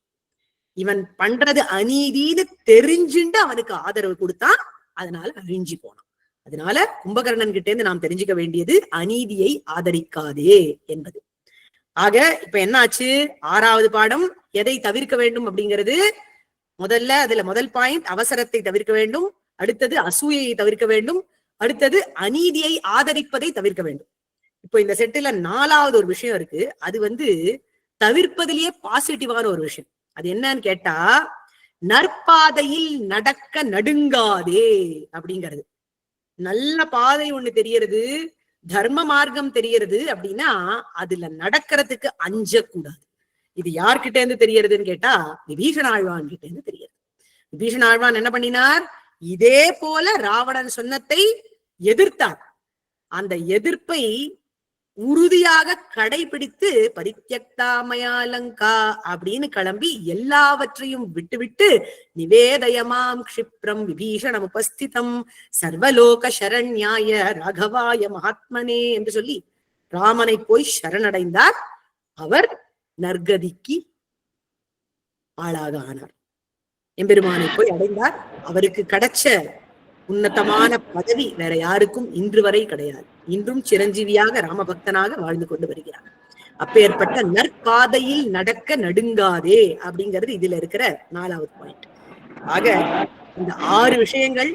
இவன் பண்றது அநீதின்னு தெரிஞ்சுண்டு அவனுக்கு ஆதரவு கொடுத்தான், அதனால அழிஞ்சு போனான். அதனால கும்பகர்ணன் கிட்ட இருந்து நாம் தெரிஞ்சுக்க வேண்டியது அநீதியை ஆதரிக்காதே என்பது. ஆக இப்ப என்ன ஆச்சு? 6வது பாடம் எதை தவிர்க்க வேண்டும் அப்படிங்கிறது. முதல்ல அதுல முதல் பாயிண்ட் அவசரத்தை தவிர்க்க வேண்டும், அடுத்தது அசூயையை தவிர்க்க வேண்டும், அடுத்தது அநீதியை ஆதரிப்பதை தவிர்க்க வேண்டும். இப்போ இந்த செட்டுல 4வது ஒரு விஷயம் இருக்கு. அது தவிர்ப்பதிலேயே பாசிட்டிவான ஒரு விஷயம். அது என்னன்னு கேட்டா, நற்பாதையில் நடக்க நடுங்காதே அப்படிங்கிறது. நல்ல பாதை ஒண்ணு தெரியறது, தர்ம மார்க்கம் தெரியறது அப்படின்னா அதுல நடக்கிறதுக்கு அஞ்சக்கூடாது. இது யார்கிட்ட இருந்து தெரியறதுன்னு கேட்டா, விபீஷண ஆழ்வான் கிட்ட இருந்து தெரியறது. விபீஷண ஆழ்வான் என்ன பண்ணினார்? இதே போல ராவணன் சொன்னதை எதிர்த்தார். அந்த எதிர்ப்பை உறுதியாக கடைபிடித்து பரித்யக்தாமயாலங்கா அப்படின்னு கிளம்பி எல்லாவற்றையும் விட்டுவிட்டு நிவேதயமாம் க்ஷிப்ரம் விபீஷணம் உபஸ்திதம் சர்வலோக சரண்யாய ராகவாய மகாத்மனே என்று சொல்லி ராமனை போய் சரணடைந்தார். அவர் நற்கதிக்கு ஆளாக ஆனார். எம்பெருமானை போய் அடைந்தார். அவருக்கு கிடைச்ச உன்னதமான பதவி வேற யாருக்கும் இன்று வரை கிடையாது. இன்றும் சிரஞ்சீவியாக ராமபக்தனாக வாழ்ந்து கொண்டு வருகிறார். அப்பேற்பட்ட நற்பாதையில் நடக்க நடுங்காதே அப்படிங்கிறது இதுல இருக்கிற 4வது பாயிண்ட். ஆக இந்த 6 விஷயங்கள்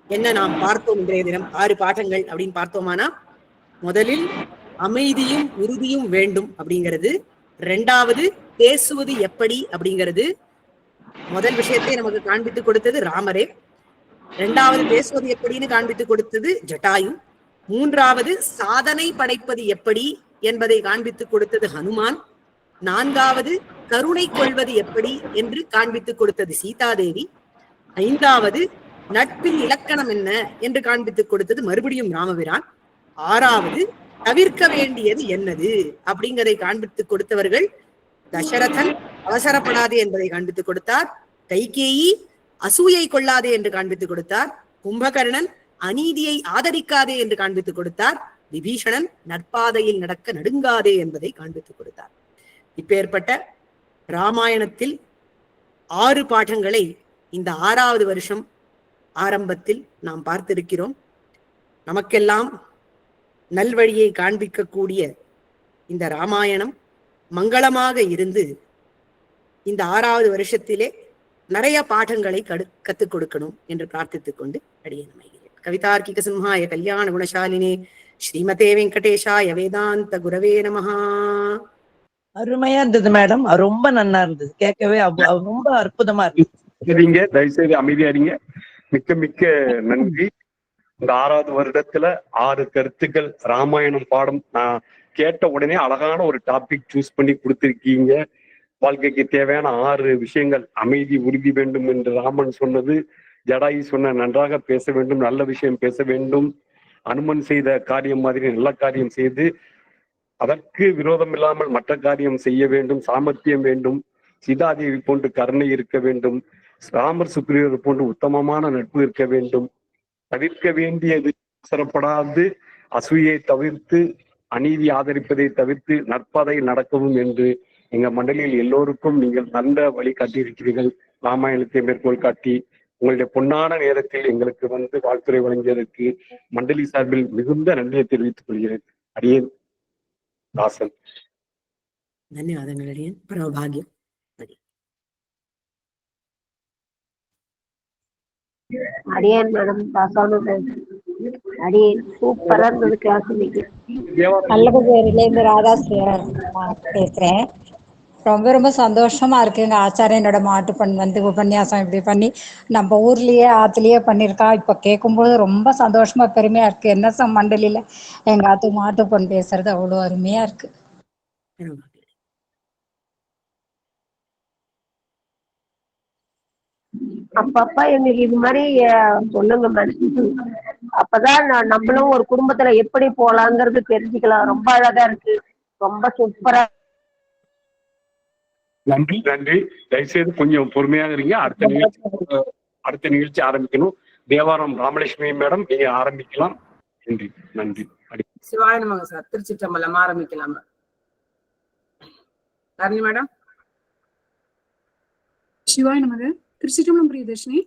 என்ன நாம் பார்த்தோம் இன்றைய தினம்? 6 பாடங்கள் அப்படின்னு பார்த்தோமானா, முதலில் அமைதியும் உறுதியும் வேண்டும் அப்படிங்கிறது. 2வது பேசுவது எப்படி அப்படிங்கிறது. முதல் விஷயத்தை நமக்கு காண்பித்து கொடுத்தது ராமரே. 2வது பேசுவது எப்படின்னு காண்பித்து கொடுத்தது ஜட்டாயு. 3வது சாதனை படைப்பது எப்படி என்பதை காண்பித்து கொடுத்தது ஹனுமான். 4வது கருணை கொள்வது எப்படி என்று காண்பித்து கொடுத்தது சீதாதேவி. 5வது நட்பின் இலக்கணம் என்ன என்று காண்பித்து கொடுத்தது மறுபடியும் ராமபிரான். 6வது தவிர்க்க வேண்டியது என்னது அப்படிங்கிறதை காண்பித்து கொடுத்தவர்கள் தசரதன். அவசரப்படாதே என்பதை காண்பித்து கொடுத்தார். கைகேயி அசூயை கொள்ளாதே என்று காண்பித்து கொடுத்தார். கும்பகர்ணன் அநீதியை ஆதரிக்காதே என்று காண்பித்து கொடுத்தார். விபீஷணன் நற்பாதையில் நடக்க நடுங்காதே என்பதை காண்பித்து கொடுத்தார். இப்பேற்பட்ட ராமாயணத்தில் 6 பாடங்களை இந்த 6வது வருஷம் ஆரம்பத்தில் நாம் பார்த்திருக்கிறோம். நமக்கெல்லாம் நல்வழியை காண்பிக்கக்கூடிய இந்த ராமாயணம் மங்களமாக இருந்து இந்த 6வது வருஷத்திலே நிறைய பாடங்களை கத்துக் கொடுக்கணும் என்று பிரார்த்தித்துக் கொண்டு அடியேன் அமைகிறேன். கவிதார்க்கிக சிம்ஹாய கல்யாண குணசாலினே ஸ்ரீமதே வெங்கடேஷாய வேதாந்த குரவே நமஹா. அருமையா இருந்தது மேடம். ரொம்ப நல்லா இருந்தது, கேட்கவே ரொம்ப அற்புதமா இருக்கு. சரிங்க, தயவுசெய்து அமைதியாரிங்க. மிக்க மிக்க நன்றி. இந்த 6வது வருடத்துல 6 கருத்துக்கள் ராமாயணம் பாடம் நான் கேட்ட உடனே அழகான ஒரு டாபிக் சூஸ் பண்ணி கொடுத்திருக்கீங்க. வாழ்க்கைக்கு தேவையான 6 விஷயங்கள். அமைதி, உறுதி வேண்டும் என்று ராமன் சொன்னது, ஜடாயு சொன்ன நன்றாக பேச வேண்டும், நல்ல விஷயம் பேச வேண்டும், அனுமன் செய்த காரியம் மாதிரி நல்ல காரியம் செய்து அதற்கு விரோதம் இல்லாமல் மற்ற காரியம் செய்ய வேண்டும், சாமர்த்தியம் வேண்டும், சீதாதேவி போன்று கருணை இருக்க வேண்டும், ராமர் சுக்ரீவர் போன்று உத்தமமான நட்பு இருக்க வேண்டும், தவிர்க்க வேண்டியது அவசரப்படாது, அசூயை தவிர்த்து, அநீதி ஆதரிப்பதை தவிர்த்து நற்பதையில் நடக்கவும் என்று எங்க மண்டலியில் எல்லோருக்கும் நீங்கள் நல்ல வழி காட்டியிருக்கிறீர்கள். ராமாயணத்தை மேற்கோள் காட்டி உங்களுடைய பொன்னான நேரத்தில் எங்களுக்கு வாழ்த்துறை வழங்கியதற்கு மண்டலி சார்பில் மிகுந்த நன்றியை தெரிவித்துக் கொள்கிறேன். அடியேன் தாசன். தன்யவாதங்கள் அடியேன். பரமபாகியம். அடியேன் மேடம் தாசானு அடியேன் சூப்பரா இருந்தது கிளாஸ். நல்லபடியிலேருந்து ராதாஸ்ரீயர் பேசுறேன். ரொம்ப ரொம்ப சந்தோஷமா இருக்கு. எங்க ஆச்சாரியனோட மாட்டு உபன்யாசம் இப்படி பண்ணி நம்ம ஊர்லயே ஆத்துலயே பண்ணிருக்கா. இப்ப கேட்கும்போது ரொம்ப சந்தோஷமா பெருமையா இருக்கு. என்ன மண்டலில எங்க ஆத்து மாட்டு பொண்ணு பேசுறது அவ்வளவு அருமையா இருக்கு. அப்பப்பா எங்களுக்கு இது மாதிரி சொல்லுங்க மேடம். அப்பதான் நம்மளும் ஒரு குடும்பத்துல எப்படி போலாங்கிறது தெரிஞ்சுக்கலாம். ரொம்ப அழகா இருக்கு, ரொம்ப சூப்பரா. நன்றி நன்றி. தயவுசெய்து கொஞ்சம் பொறுமையாக இருங்க. அடுத்த நிகழ்ச்சி ஆரம்பிக்கணும். தேவாரம் ராமலட்சுமி மேடம், நீங்க ஆரம்பிக்கலாம். நன்றி நன்றி. சிவாய நமக சார். திருச்சிற்றம்பலம் ஆரம்பிக்கலாம். தரணி மேடம். சிவாய நமக. திருச்சிற்றம்பலம் பிரியதர்ஷினி.